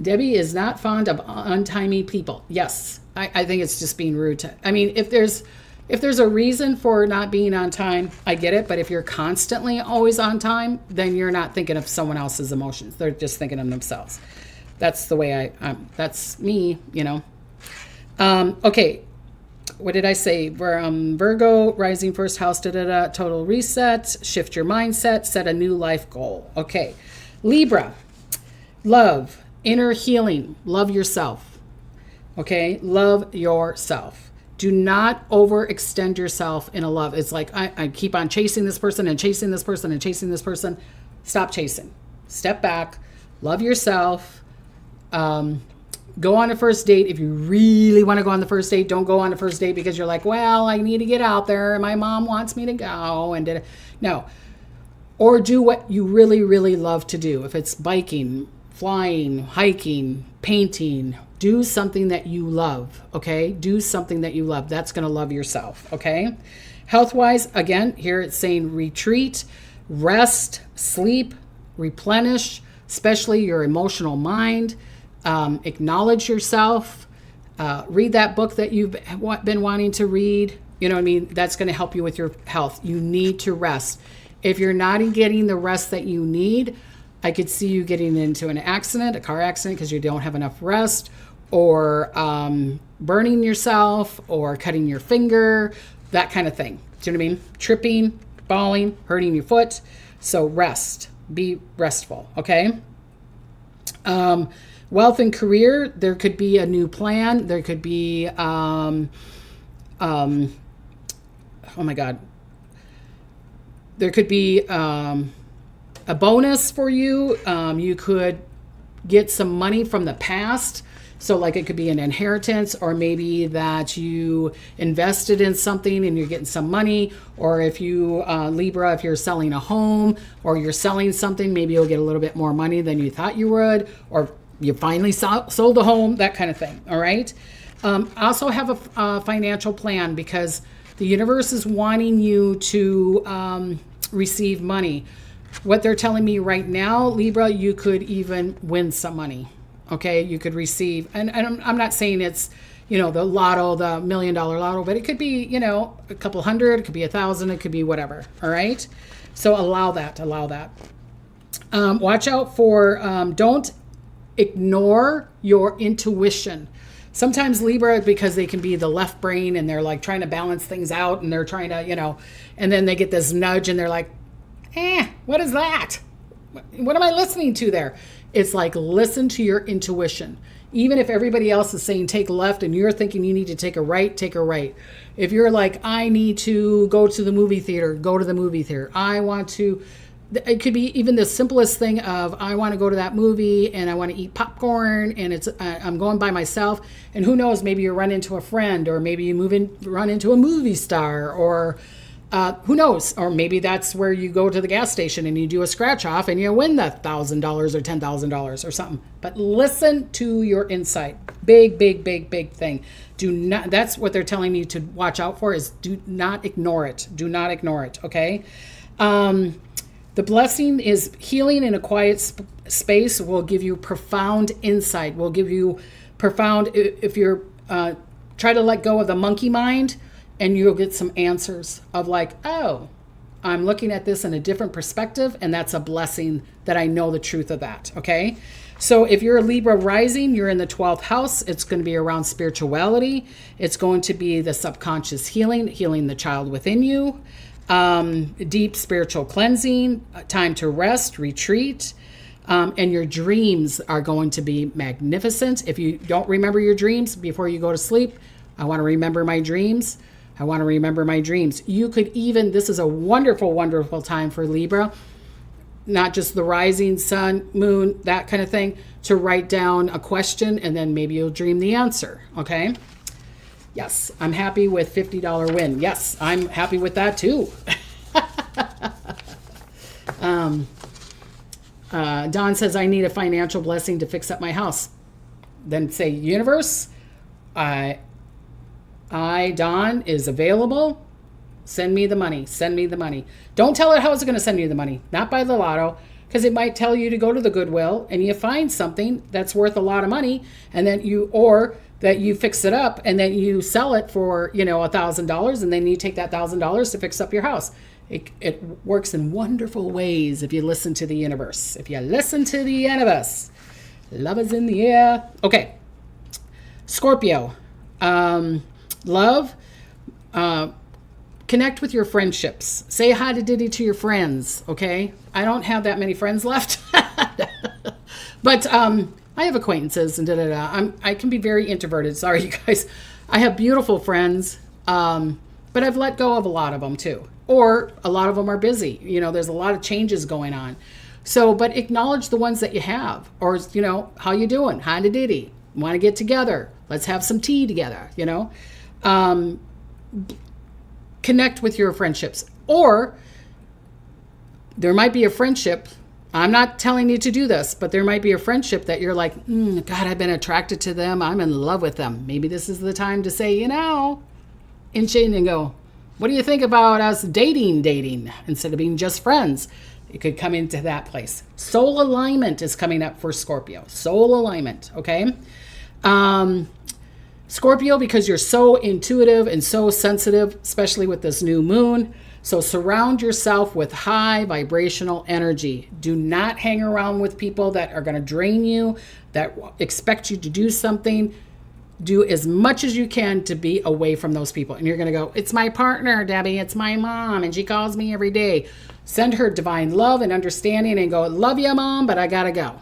Debbie is not fond of untimely people. Yes, I think it's just being rude to. I mean, if there's a reason for not being on time, I get it. But if you're constantly always on time, then you're not thinking of someone else's emotions. They're just thinking of themselves. That's the way that's me, you know. Okay, what did I say? Virgo, rising first house, total reset, shift your mindset, set a new life goal. Okay, Libra, love. Inner healing. Love yourself. Okay? Love yourself. Do not overextend yourself in a love. It's like I keep on chasing this person and chasing this person and chasing this person. Stop chasing. Step back. Love yourself. Go on a first date. If you really want to go on the first date, don't go on a first date because you're like, well, I need to get out there. My mom wants me to go. No. Or do what you really, really love to do. If it's biking, flying, hiking, painting, do something that you love, okay? Do something that you love. That's going to love yourself, okay? Health-wise, again, here it's saying retreat, rest, sleep, replenish, especially your emotional mind, acknowledge yourself, read that book that you've been wanting to read. You know what I mean? That's going to help you with your health. You need to rest. If you're not getting the rest that you need, I could see you getting into an accident, a car accident, because you don't have enough rest, or burning yourself, or cutting your finger, that kind of thing. Do you know what I mean? Tripping, falling, hurting your foot. So rest. Be restful, okay? Wealth and career, there could be a new plan. There could be, oh my God. There could be a bonus for you. You could get some money from the past. So like it could be an inheritance, or maybe that you invested in something and you're getting some money. Or if you, Libra, if you're selling a home or you're selling something, maybe you'll get a little bit more money than you thought you would, or you finally sold a home, that kind of thing. All right. Also have a financial plan, because the universe is wanting you to receive money. What they're telling me right now, Libra, you could even win some money. Okay, you could receive, and I'm not saying it's, the lotto, the $1 million lotto, but it could be, a couple hundred, it could be 1,000, it could be whatever. All right, so allow that. Watch out for, don't ignore your intuition. Sometimes Libra, because they can be the left brain and they're like trying to balance things out, and they're trying to, and then they get this nudge and they're like, what is that? What am I listening to there? It's like, listen to your intuition. Even if everybody else is saying take left and you're thinking you need to take a right, take a right. If you're like, I need to go to the movie theater, go to the movie theater. It could be even the simplest thing of, I want to go to that movie and I want to eat popcorn, and I'm going by myself. And who knows, maybe you run into a friend, or maybe you run into a movie star, or who knows? Or maybe that's where you go to the gas station and you do a scratch off and you win that $1,000 or $10,000 or something. But listen to your insight. Big, big, big, big thing. That's what they're telling you to watch out for, is do not ignore it. Do not ignore it. Okay. The blessing is healing in a quiet space will give you profound insight, will give you profound, if you're, try to let go of the monkey mind, and you'll get some answers of like, oh, I'm looking at this in a different perspective, and that's a blessing that I know the truth of that, okay? So if you're a Libra rising, you're in the 12th house. It's going to be around spirituality. It's going to be the subconscious healing the child within you, deep spiritual cleansing, time to rest, retreat, and your dreams are going to be magnificent. If you don't remember your dreams before you go to sleep, I want to remember my dreams. I want to remember my dreams. You could even, this is a wonderful, wonderful time for Libra. not just the rising sun, moon, that kind of thing, to write down a question, and then maybe you'll dream the answer. Okay. Yes, I'm happy with $50 win. Yes, I'm happy with that too. Don says, I need a financial blessing to fix up my house. Then say, universe, Don, is available. Send me the money. Send me the money. Don't tell it how it's going to send you the money. Not by the lotto, because it might tell you to go to the Goodwill and you find something that's worth a lot of money, and then or that you fix it up and then you sell it for, $1,000, and then you take that $1,000 to fix up your house. It works in wonderful ways if you listen to the universe. If you listen to the universe. Love is in the air. Okay. Scorpio. Love. Connect with your friendships. Say hi to Diddy to your friends. Okay. I don't have that many friends left. But I have acquaintances and I can be very introverted. Sorry, you guys. I have beautiful friends. But I've let go of a lot of them too. Or a lot of them are busy. There's a lot of changes going on. So, but acknowledge the ones that you have. Or, how you doing? Hi to Diddy. Want to get together? Let's have some tea together, Connect with your friendships. Or there might be a friendship. I'm not telling you to do this, but there might be a friendship that you're like, God, I've been attracted to them. I'm in love with them. Maybe this is the time to say, inch in and go, what do you think about us dating instead of being just friends? It could come into that place. Soul alignment is coming up for Scorpio. Soul alignment, okay? Scorpio, because you're so intuitive and so sensitive, especially with this new moon. So surround yourself with high vibrational energy. Do not hang around with people that are going to drain you, that expect you to do something. Do as much as you can to be away from those people. And you're going to go, it's my partner, Debbie. It's my mom. And she calls me every day. Send her divine love and understanding and go, love you, Mom, but I got to go.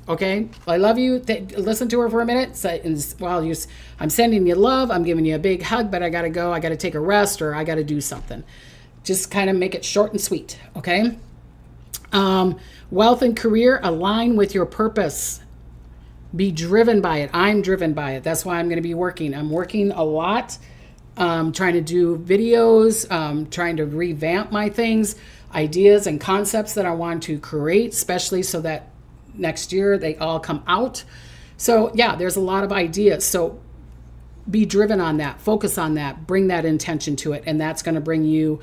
Okay? I love you. Listen to her for a minute. I'm sending you love. I'm giving you a big hug, but I got to go. I got to take a rest, or I got to do something. Just kind of make it short and sweet. Okay? Wealth and career align with your purpose. Be driven by it. I'm driven by it. That's why I'm going to be working. I'm working a lot, trying to do videos, trying to revamp my things, ideas and concepts that I want to create, especially so that next year they all come out. So yeah, there's a lot of ideas. So be driven on that, focus on that, bring that intention to it. And that's going to bring you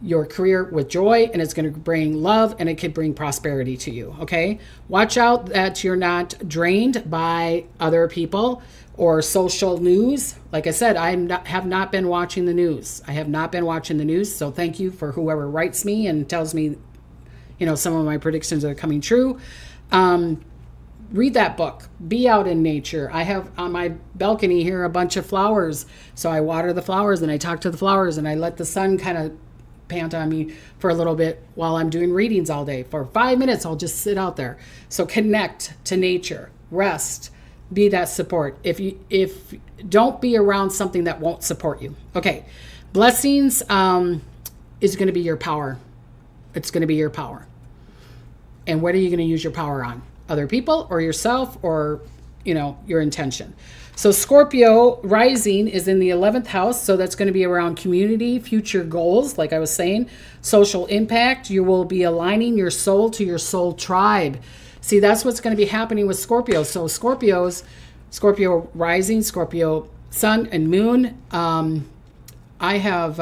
your career with joy, and it's going to bring love, and it could bring prosperity to you. Okay. Watch out that you're not drained by other people or social news. Like I said, have not been watching the news. I have not been watching the news. So thank you for whoever writes me and tells me, some of my predictions are coming true. Read that book. Be out in nature. I have on my balcony here a bunch of flowers. So I water the flowers and I talk to the flowers and I let the sun kind of pant on me for a little bit while I'm doing readings all day. For 5 minutes, I'll just sit out there. So connect to nature, rest, be that support. If don't be around something that won't support you. Okay. Blessings is going to be your power. It's going to be your power. And what are you going to use your power on? Other people or yourself or, your intention. So Scorpio rising is in the 11th house. So that's going to be around community, future goals. Like I was saying, social impact. You will be aligning your soul to your soul tribe. See, that's what's going to be happening with Scorpio. So Scorpio rising, Scorpio sun and moon. I have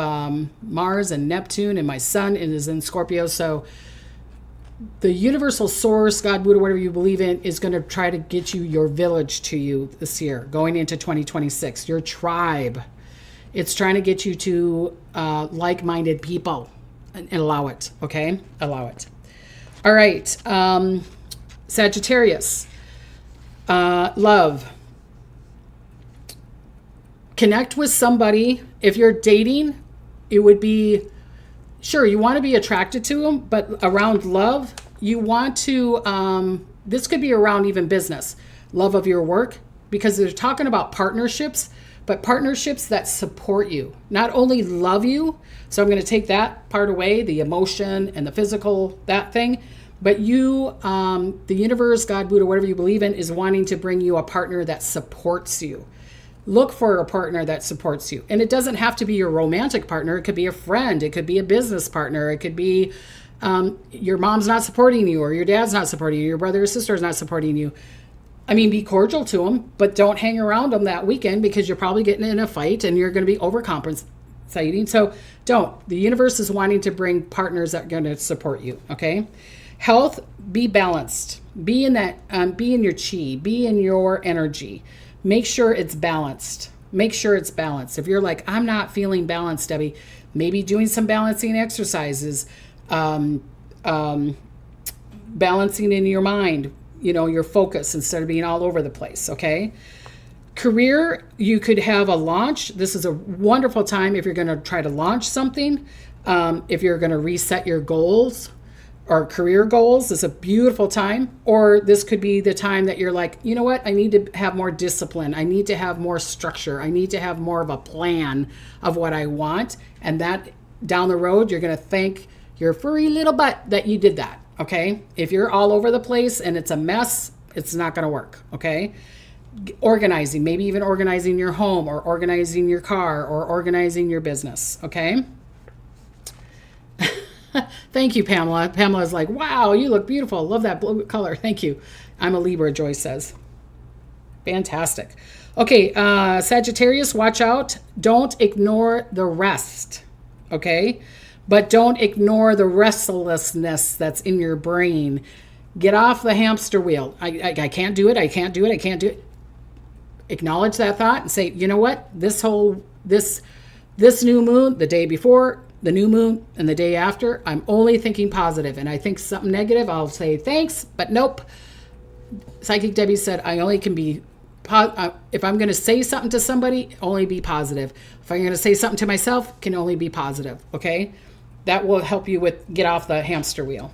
Mars and Neptune, and my sun is in Scorpio. So the universal source, God, Buddha, whatever you believe in, is going to try to get your village to you this year, going into 2026. Your tribe. It's trying to get you to like-minded people and allow it. Okay? Allow it. All right. Sagittarius. Love. Connect with somebody. If you're dating, it would be... Sure, you want to be attracted to them, but around love, you want to, this could be around even business, love of your work, because they're talking about partnerships, but partnerships that support you, not only love you. So I'm going to take that part away, the emotion and the physical, that thing. But you, the universe, God, Buddha, whatever you believe in, is wanting to bring you a partner that supports you. Look for a partner that supports you. And it doesn't have to be your romantic partner. It could be a friend. It could be a business partner. It could be your mom's not supporting you, or your dad's not supporting you, your brother or sister is not supporting you. I mean, be cordial to them, but don't hang around them that weekend because you're probably getting in a fight and you're going to be overcompensating. So don't. The universe is wanting to bring partners that are going to support you, okay? Health, be balanced. Be in that, be in your chi, be in your energy. Make sure it's balanced. Make sure it's balanced. If you're like, I'm not feeling balanced, Debbie, maybe doing some balancing exercises, balancing in your mind, your focus instead of being all over the place, okay? Career, you could have a launch. This is a wonderful time if you're going to try to launch something. If you're going to reset your goals or career goals, it's a beautiful time. Or this could be the time that you're like, you know what? I need to have more discipline. I need to have more structure. I need to have more of a plan of what I want. And that down the road, you're going to thank your furry little butt that you did that. Okay. If you're all over the place and it's a mess, it's not going to work. Okay. Organizing, maybe even organizing your home or organizing your car or organizing your business. Okay. Thank you, Pamela. Pamela's like, wow, you look beautiful. Love that blue color. Thank you. I'm a Libra, Joyce says. Fantastic. Okay. Sagittarius, watch out. Don't ignore the rest. Okay. But don't ignore the restlessness that's in your brain. Get off the hamster wheel. I can't do it. I can't do it. I can't do it. Acknowledge that thought and say, you know what? This new moon, the day before, the new moon, and the day after, I'm only thinking positive. And I think something negative, I'll say thanks, but nope. Psychic Debbie said, I only can be, if I'm going to say something to somebody, only be positive. If I'm going to say something to myself, can only be positive. Okay. That will help you get off the hamster wheel.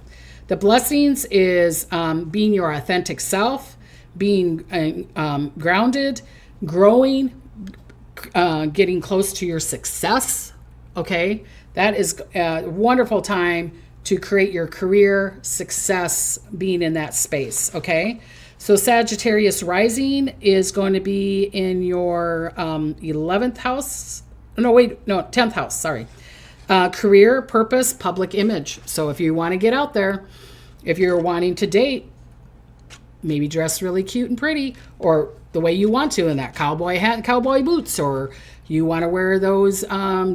The blessings is being your authentic self, being grounded, growing, getting close to your success. Okay. That is a wonderful time to create your career success, being in that space. Okay. So Sagittarius rising is going to be in your 11th house. No, 10th house. Sorry. Career, purpose, public image. So if you want to get out there, if you're wanting to date, maybe dress really cute and pretty, or the way you want to in that cowboy hat and cowboy boots, or you want to wear those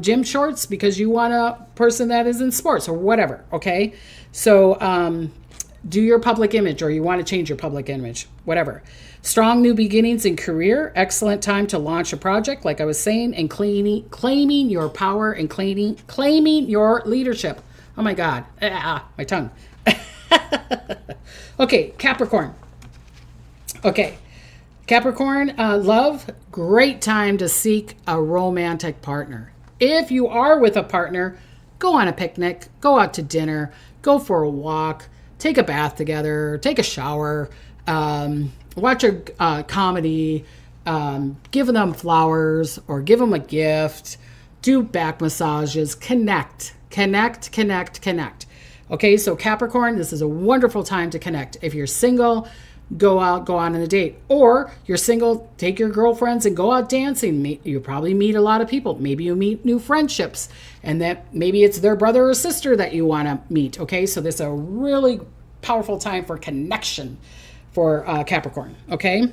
gym shorts because you want a person that is in sports or whatever. Okay. So do your public image, or you want to change your public image, whatever. Strong new beginnings in career. Excellent time to launch a project, like I was saying, and claiming your power and claiming your leadership. Oh my God. My tongue. Okay. Capricorn. Okay. Capricorn, love, great time to seek a romantic partner. If you are with a partner, go on a picnic, go out to dinner, go for a walk, take a bath together, take a shower, watch a comedy, give them flowers or give them a gift, do back massages, connect. Okay, so Capricorn, this is a wonderful time to connect. If you're single, go out, go on a date. Or you're single, take your girlfriends and go out dancing. You probably meet a lot of people. Maybe you meet new friendships, and that maybe it's their brother or sister that you want to meet. Okay, so this is a really powerful time for connection for Capricorn. Okay,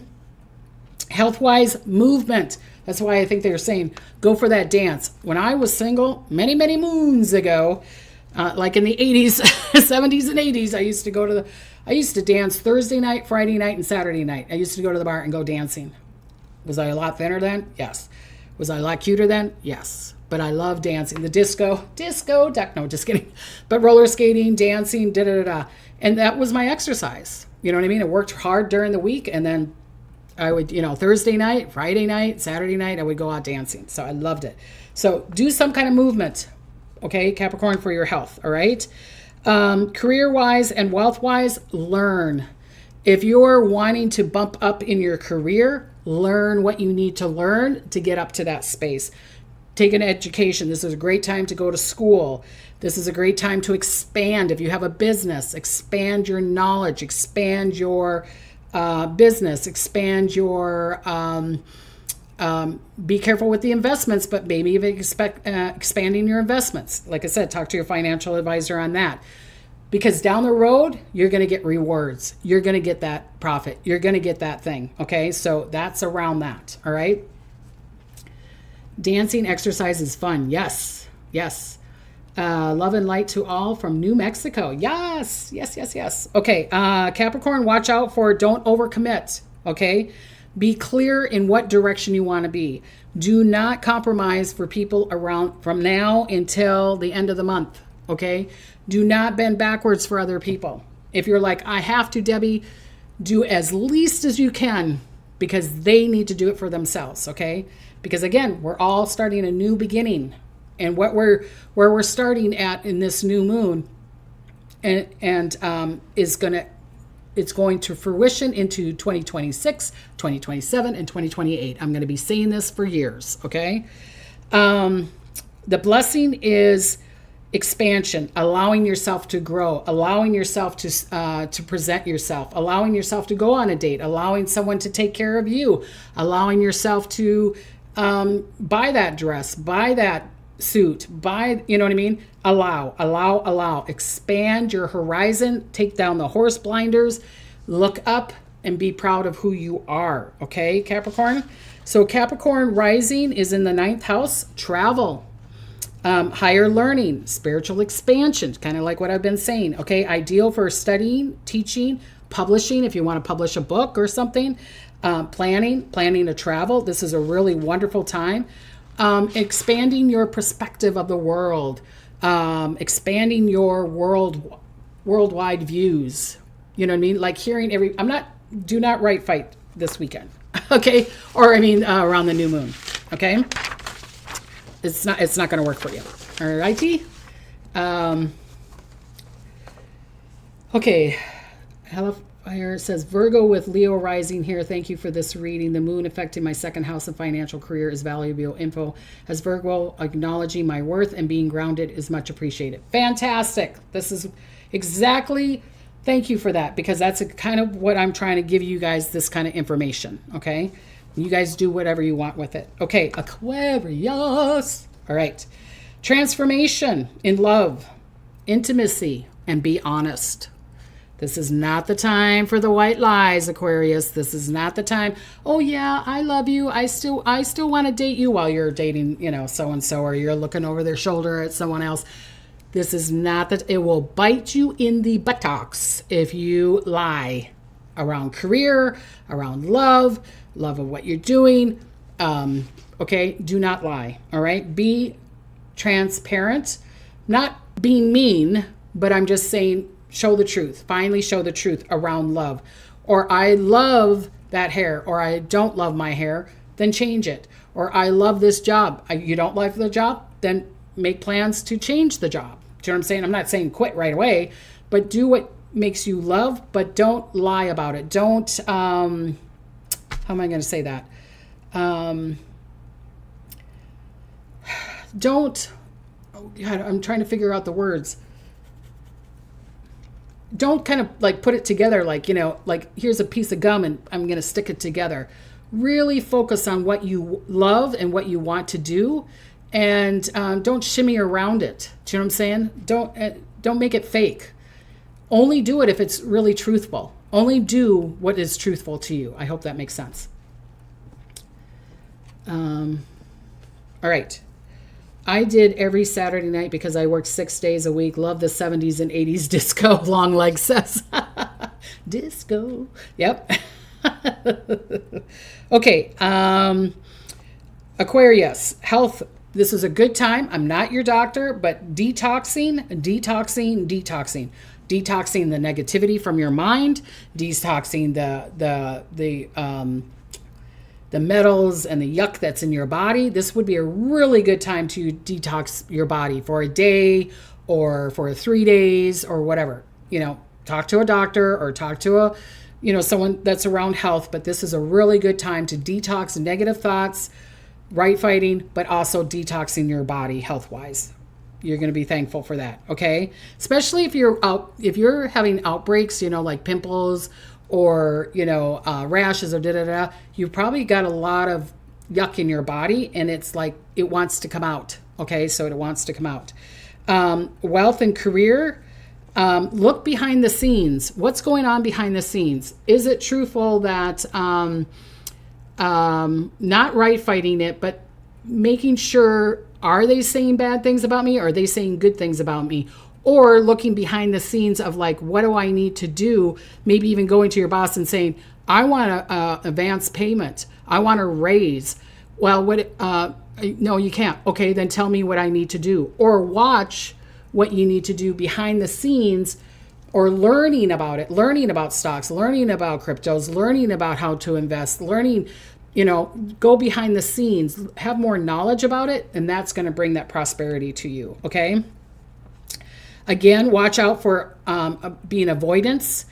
health-wise, movement. That's why I think they're saying go for that dance. When I was single many moons ago, like in the 80s, 70s and 80s, I used to dance Thursday night, Friday night, and Saturday night. I used to go to the bar and go dancing. Was I a lot thinner then? Yes. Was I a lot cuter then? Yes. But I love dancing. The disco, no, just kidding. But roller skating, dancing, And that was my exercise. You know what I mean? I worked hard during the week, and then I would, Thursday night, Friday night, Saturday night, I would go out dancing. So I loved it. So do some kind of movement, okay, Capricorn, for your health, all right? Career-wise and wealth-wise, learn. If you're wanting to bump up in your career, Learn what you need to learn to get up to that space. Take an education. This is a great time to go to school. This is a great time to expand. If you have a business, expand your knowledge, expand your business, expand your, be careful with the investments, but maybe even expanding your investments. Like I said, talk to your financial advisor on that. Because down the road, you're going to get rewards. You're going to get that profit. You're going to get that thing. Okay, so that's around that. All right. Dancing exercise is fun. Yes, yes. Love and light to all from New Mexico. Yes, yes, yes, yes. Okay, Capricorn, watch out for don't overcommit. Okay, be clear in what direction you want to be. Do not compromise for people around from now until the end of the month. Okay, do not bend backwards for other people. If you're like, I have to, Debbie, do as least as you can because they need to do it for themselves. Okay, because again, we're all starting a new beginning. And where we're starting at in this new moon, and it's going to fruition into 2026, 2027, and 2028. I'm going to be saying this for years. Okay, the blessing is expansion, allowing yourself to grow, allowing yourself to present yourself, allowing yourself to go on a date, allowing someone to take care of you, allowing yourself to buy that dress, buy that suit, buy, you know what I mean? Allow, expand your horizon, take down the horse blinders, look up and be proud of who you are. Okay, Capricorn. So Capricorn rising is in the 9th house, travel, higher learning, spiritual expansion, kind of like what I've been saying. Okay, ideal for studying, teaching, publishing, if you want to publish a book or something, planning to travel. This is a really wonderful time. Expanding your perspective of the world, expanding your worldwide views. You know what I mean? Like hearing do not write fight this weekend. Okay. Or around the new moon. Okay. It's not going to work for you. All righty. Okay. Hellfire says, Virgo with Leo rising here. Thank you for this reading. The moon affecting my 2nd house of financial career is valuable info. As Virgo, acknowledging my worth and being grounded is much appreciated. Fantastic. This is exactly, thank you for that, because that's kind of what I'm trying to give you guys, this kind of information. Okay. You guys do whatever you want with it. Okay. Aquarius. All right. Transformation in love, intimacy, and be honest. This is not the time for the white lies, Aquarius. This is not the time. Oh yeah, I love you. I still want to date you while you're dating, so-and-so, or you're looking over their shoulder at someone else. This is not that. It will bite you in the buttocks if you lie around career, around love of what you're doing. Okay, do not lie. All right, be transparent, not being mean, but I'm just saying, show the truth. Finally show the truth around love. Or I love that hair, or I don't love my hair, then change it. Or I love this job. You don't like the job, then make plans to change the job. Do you know what I'm saying? I'm not saying quit right away, but do what makes you love, but don't lie about it. Don't, how am I going to say that? Don't, oh God, I'm trying to figure out the words. Don't kind of like put it together like, like here's a piece of gum and I'm going to stick it together. Really focus on what you love and what you want to do, and don't shimmy around it. Do you know what I'm saying? Don't make it fake. Only do it if it's really truthful. Only do what is truthful to you. I hope that makes sense. All right. I did every Saturday night because I worked 6 days a week. Love the 70s and 80s disco, Long Leg says. Disco. Yep. Okay. Aquarius, health. This is a good time. I'm not your doctor, but detoxing. Detoxing the negativity from your mind, detoxing the metals and the yuck that's in your body. This would be a really good time to detox your body for a day or for 3 days or whatever. Talk to a doctor or talk to someone that's around health, but this is a really good time to detox negative thoughts, right fighting, but also detoxing your body health-wise. You're going to be thankful for that, okay? Especially if you're having outbreaks, like pimples or, rashes or da-da-da, you've probably got a lot of yuck in your body, and it's like it wants to come out, okay? So it wants to come out. Wealth and career, look behind the scenes. What's going on behind the scenes? Is it truthful that not right fighting it, but making sure, are they saying bad things about me? Or are they saying good things about me? Or looking behind the scenes of like, what do I need to do? Maybe even going to your boss and saying, I want a advance payment. I want a raise. Well, no, you can't. Okay, then tell me what I need to do. Or watch what you need to do behind the scenes, or learning about it, learning about stocks, learning about cryptos, learning about how to invest, learning, go behind the scenes, have more knowledge about it, and that's going to bring that prosperity to you, okay? Again, watch out for being avoidance,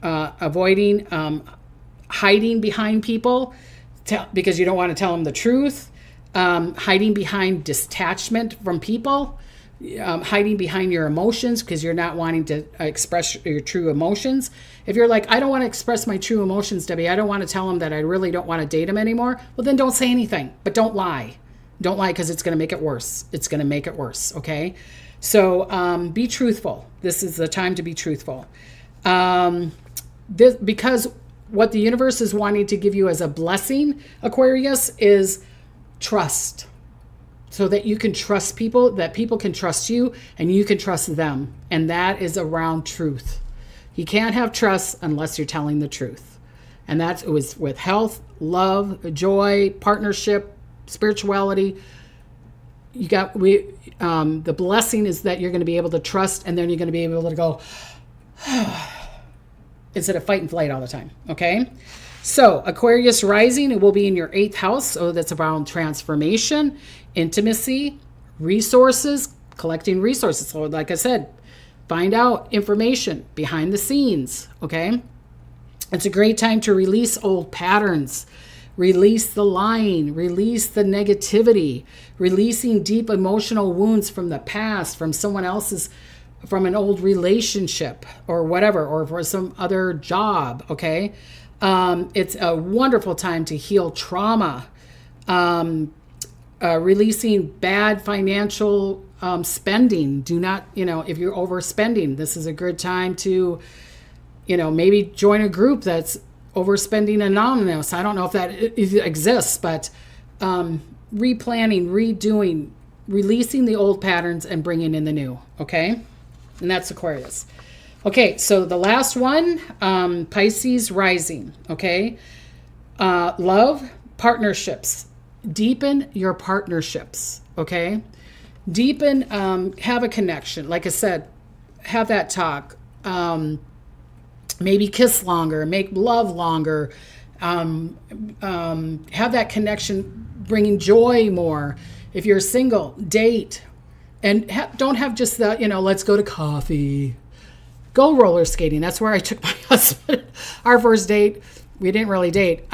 avoiding hiding behind people because you don't want to tell them the truth, hiding behind detachment from people, hiding behind your emotions because you're not wanting to express your true emotions. If you're like, I don't want to express my true emotions, Debbie, I don't want to tell them that I really don't want to date them anymore, well, then don't say anything, but don't lie. Don't lie, because it's going to make it worse. It's going to make it worse, okay? So be truthful. This is the time to be truthful. Because what the universe is wanting to give you as a blessing, Aquarius, is trust. So that you can trust people, that people can trust you, and you can trust them. And that is around truth. You can't have trust unless you're telling the truth. And that was with health, love, joy, partnership, spirituality. The blessing is that you're going to be able to trust, and then you're going to be able to go instead of fight and flight all the time. Okay. So Aquarius rising, it will be in your 8th house. So that's around transformation, intimacy, resources, collecting resources. So like I said, find out information behind the scenes. Okay. It's a great time to release old patterns, release the lying, release the negativity, releasing deep emotional wounds from the past, from someone else's, from an old relationship or whatever, or for some other job. Okay. It's a wonderful time to heal trauma, releasing bad financial spending. Do not, if you're overspending, this is a good time to, maybe join a group that's overspending anonymous. I don't know if that exists, but replanning, redoing, releasing the old patterns and bringing in the new. Okay. And that's Aquarius. Okay, so the last one, Pisces rising, okay? Love, partnerships. Deepen your partnerships, okay? Deepen, have a connection. Like I said, have that talk. Maybe kiss longer, make love longer. Have that connection, bringing joy more. If you're single, date. And don't have just the, let's go to coffee. Go roller skating. That's where I took my husband. Our first date, we didn't really date.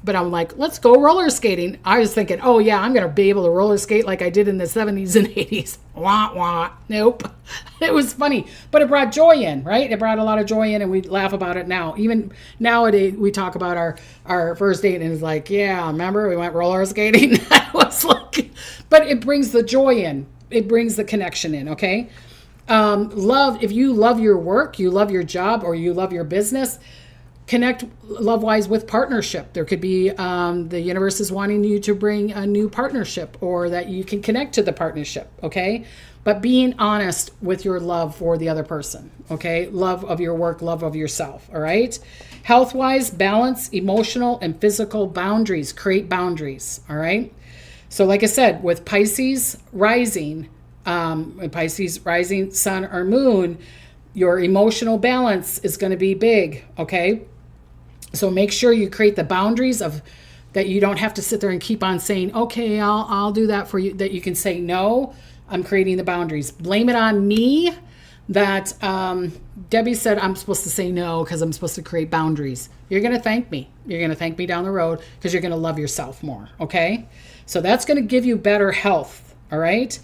But I'm like, let's go roller skating. I was thinking, oh yeah, I'm going to be able to roller skate like I did in the 70s and 80s. Wah, wah. Nope. It was funny, but it brought joy in, right? It brought a lot of joy in, and we laugh about it now. Even nowadays, we talk about our first date, and it's like, yeah, remember we went roller skating? I was like, but it brings the joy in. It brings the connection in, okay? Love, if you love your work, you love your job, or you love your business, connect love-wise with partnership. There could be, the universe is wanting you to bring a new partnership, or that you can connect to the partnership, okay? But being honest with your love for the other person, okay? Love of your work, love of yourself, all right? Health-wise, balance, emotional, and physical boundaries. Create boundaries, all right? So like I said, with Pisces rising, sun or moon, your emotional balance is going to be big, okay? So make sure you create the boundaries of that. You don't have to sit there and keep on saying, okay, I'll do that for you. That you can say, no, I'm creating the boundaries. Blame it on me. that Debbie said I'm supposed to say no because I'm supposed to create boundaries. You're going to thank me. You're going to thank me down the road because you're going to love yourself more. Okay. So that's going to give you better health. All right.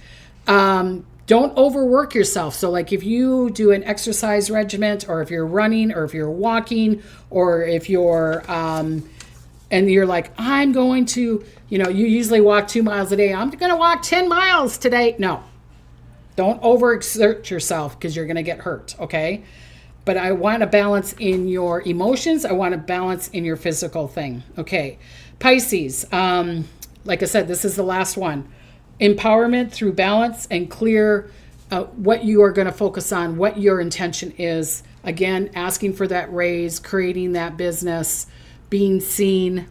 Don't overwork yourself. So like if you do an exercise regimen, or if you're running, or if you're walking, or if you're, and you're like, I'm going to, you usually walk 2 miles a day. I'm going to walk 10 miles today. No, don't overexert yourself because you're going to get hurt. Okay. But I want a balance in your emotions. I want a balance in your physical thing. Okay. Pisces. Like I said, this is the last one. Empowerment through balance and clear what you are going to focus on, what your intention is. Again, asking for that raise, creating that business, being seen.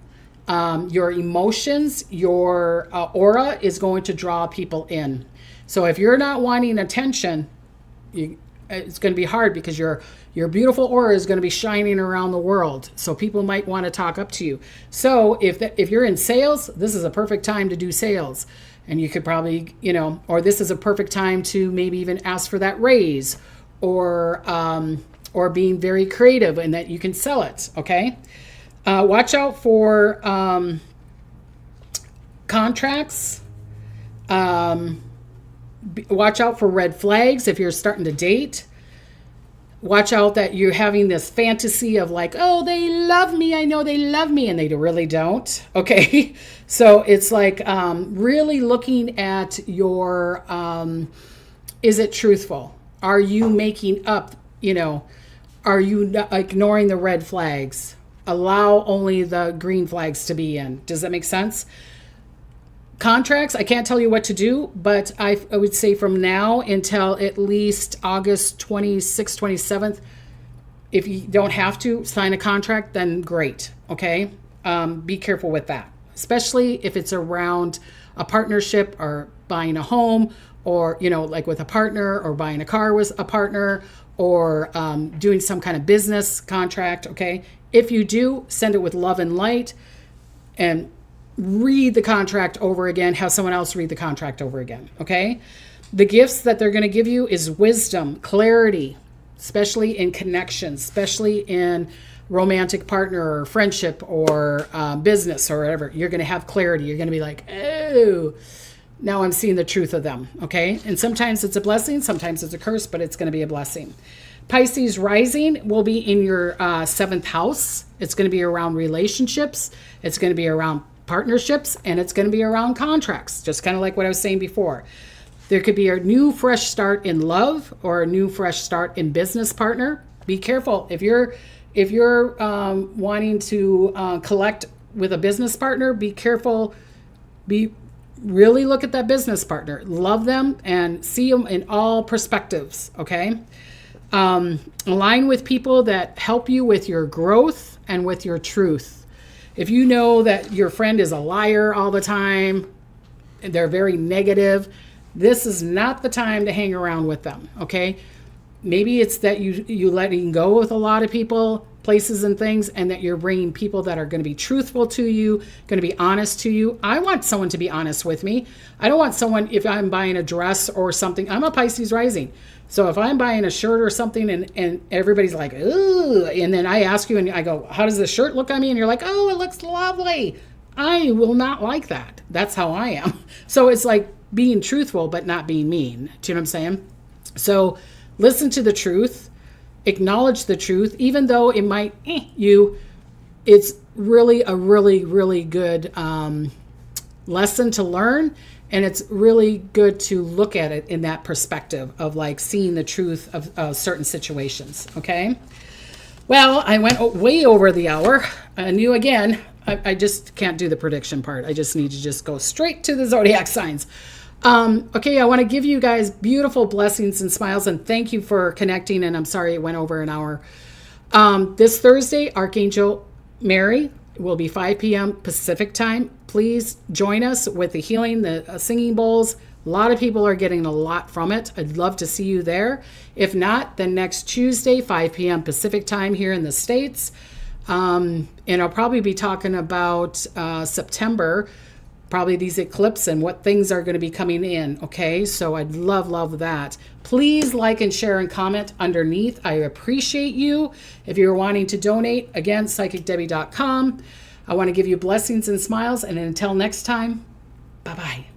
Your emotions, your aura is going to draw people in. So if you're not wanting attention, it's going to be hard because your beautiful aura is going to be shining around the world. So people might want to talk up to you. So if you're in sales, this is a perfect time to do sales. And you could probably, or this is a perfect time to maybe even ask for that raise, or being very creative and that you can sell it. Okay. Watch out for contracts. Watch out for red flags if you're starting to date. Watch out that you're having this fantasy of like, oh, they love me. I know they love me. And they really don't. Okay. So it's like really looking at your, is it truthful? Are you making up, are you ignoring the red flags? Allow only the green flags to be in. Does that make sense? Contracts, I can't tell you what to do, but I would say from now until at least August 26th, 27th, if you don't have to sign a contract, then great. Okay. Be careful with that, especially if it's around a partnership or buying a home, or, like with a partner, or buying a car with a partner, or doing some kind of business contract. Okay. If you do, send it with love and light, and read the contract over again. Have someone else read the contract over again. Okay. The gifts that they're going to give you is wisdom, clarity, especially in connections, especially in romantic partner or friendship or business or whatever. You're going to have clarity. You're going to be like, oh, now I'm seeing the truth of them. Okay. And sometimes it's a blessing. Sometimes it's a curse, but it's going to be a blessing. Pisces rising will be in your 7th house. It's going to be around relationships. It's going to be around partnerships, and it's going to be around contracts, just kind of like what I was saying before. There could be a new fresh start in love, or a new fresh start in business partner. Be careful if you're wanting to collect with a business partner. Be careful. Really look at that business partner, love them, and see them in all perspectives. Okay. Align with people that help you with your growth and with your truth. If you know that your friend is a liar all the time, and they're very negative, this is not the time to hang around with them. Okay. Maybe it's that you letting go with a lot of people, places and things, and that you're bringing people that are going to be truthful to you, going to be honest to you. I want someone to be honest with me. I don't want someone, if I'm buying a dress or something, I'm a Pisces rising. So if I'm buying a shirt or something and everybody's like, ooh, and then I ask you and I go, how does this shirt look on me? And you're like, oh, it looks lovely. I will not like that. That's how I am. So it's like being truthful, but not being mean. Do you know what I'm saying? So listen to the truth, acknowledge the truth, even though it might it's really a really, really good lesson to learn. And it's really good to look at it in that perspective of like seeing the truth of certain situations. Okay. Well, I went way over the hour. I knew again, I just can't do the prediction part. I just need to just go straight to the zodiac signs. Okay, I want to give you guys beautiful blessings and smiles, and thank you for connecting. And I'm sorry it went over an hour. This Thursday, Archangel Mary will be 5 p.m. Pacific time. Please join us with the healing, the singing bowls. A lot of people are getting a lot from it. I'd love to see you there. If not, then next Tuesday, 5 p.m. Pacific time here in the States. And I'll probably be talking about September probably these eclipses and what things are going to be coming in. Okay, so I'd love that. Please like and share and comment underneath. I appreciate you. If you're wanting to donate, again, psychicdebbie.com. I want to give you blessings and smiles, and until next time, bye-bye.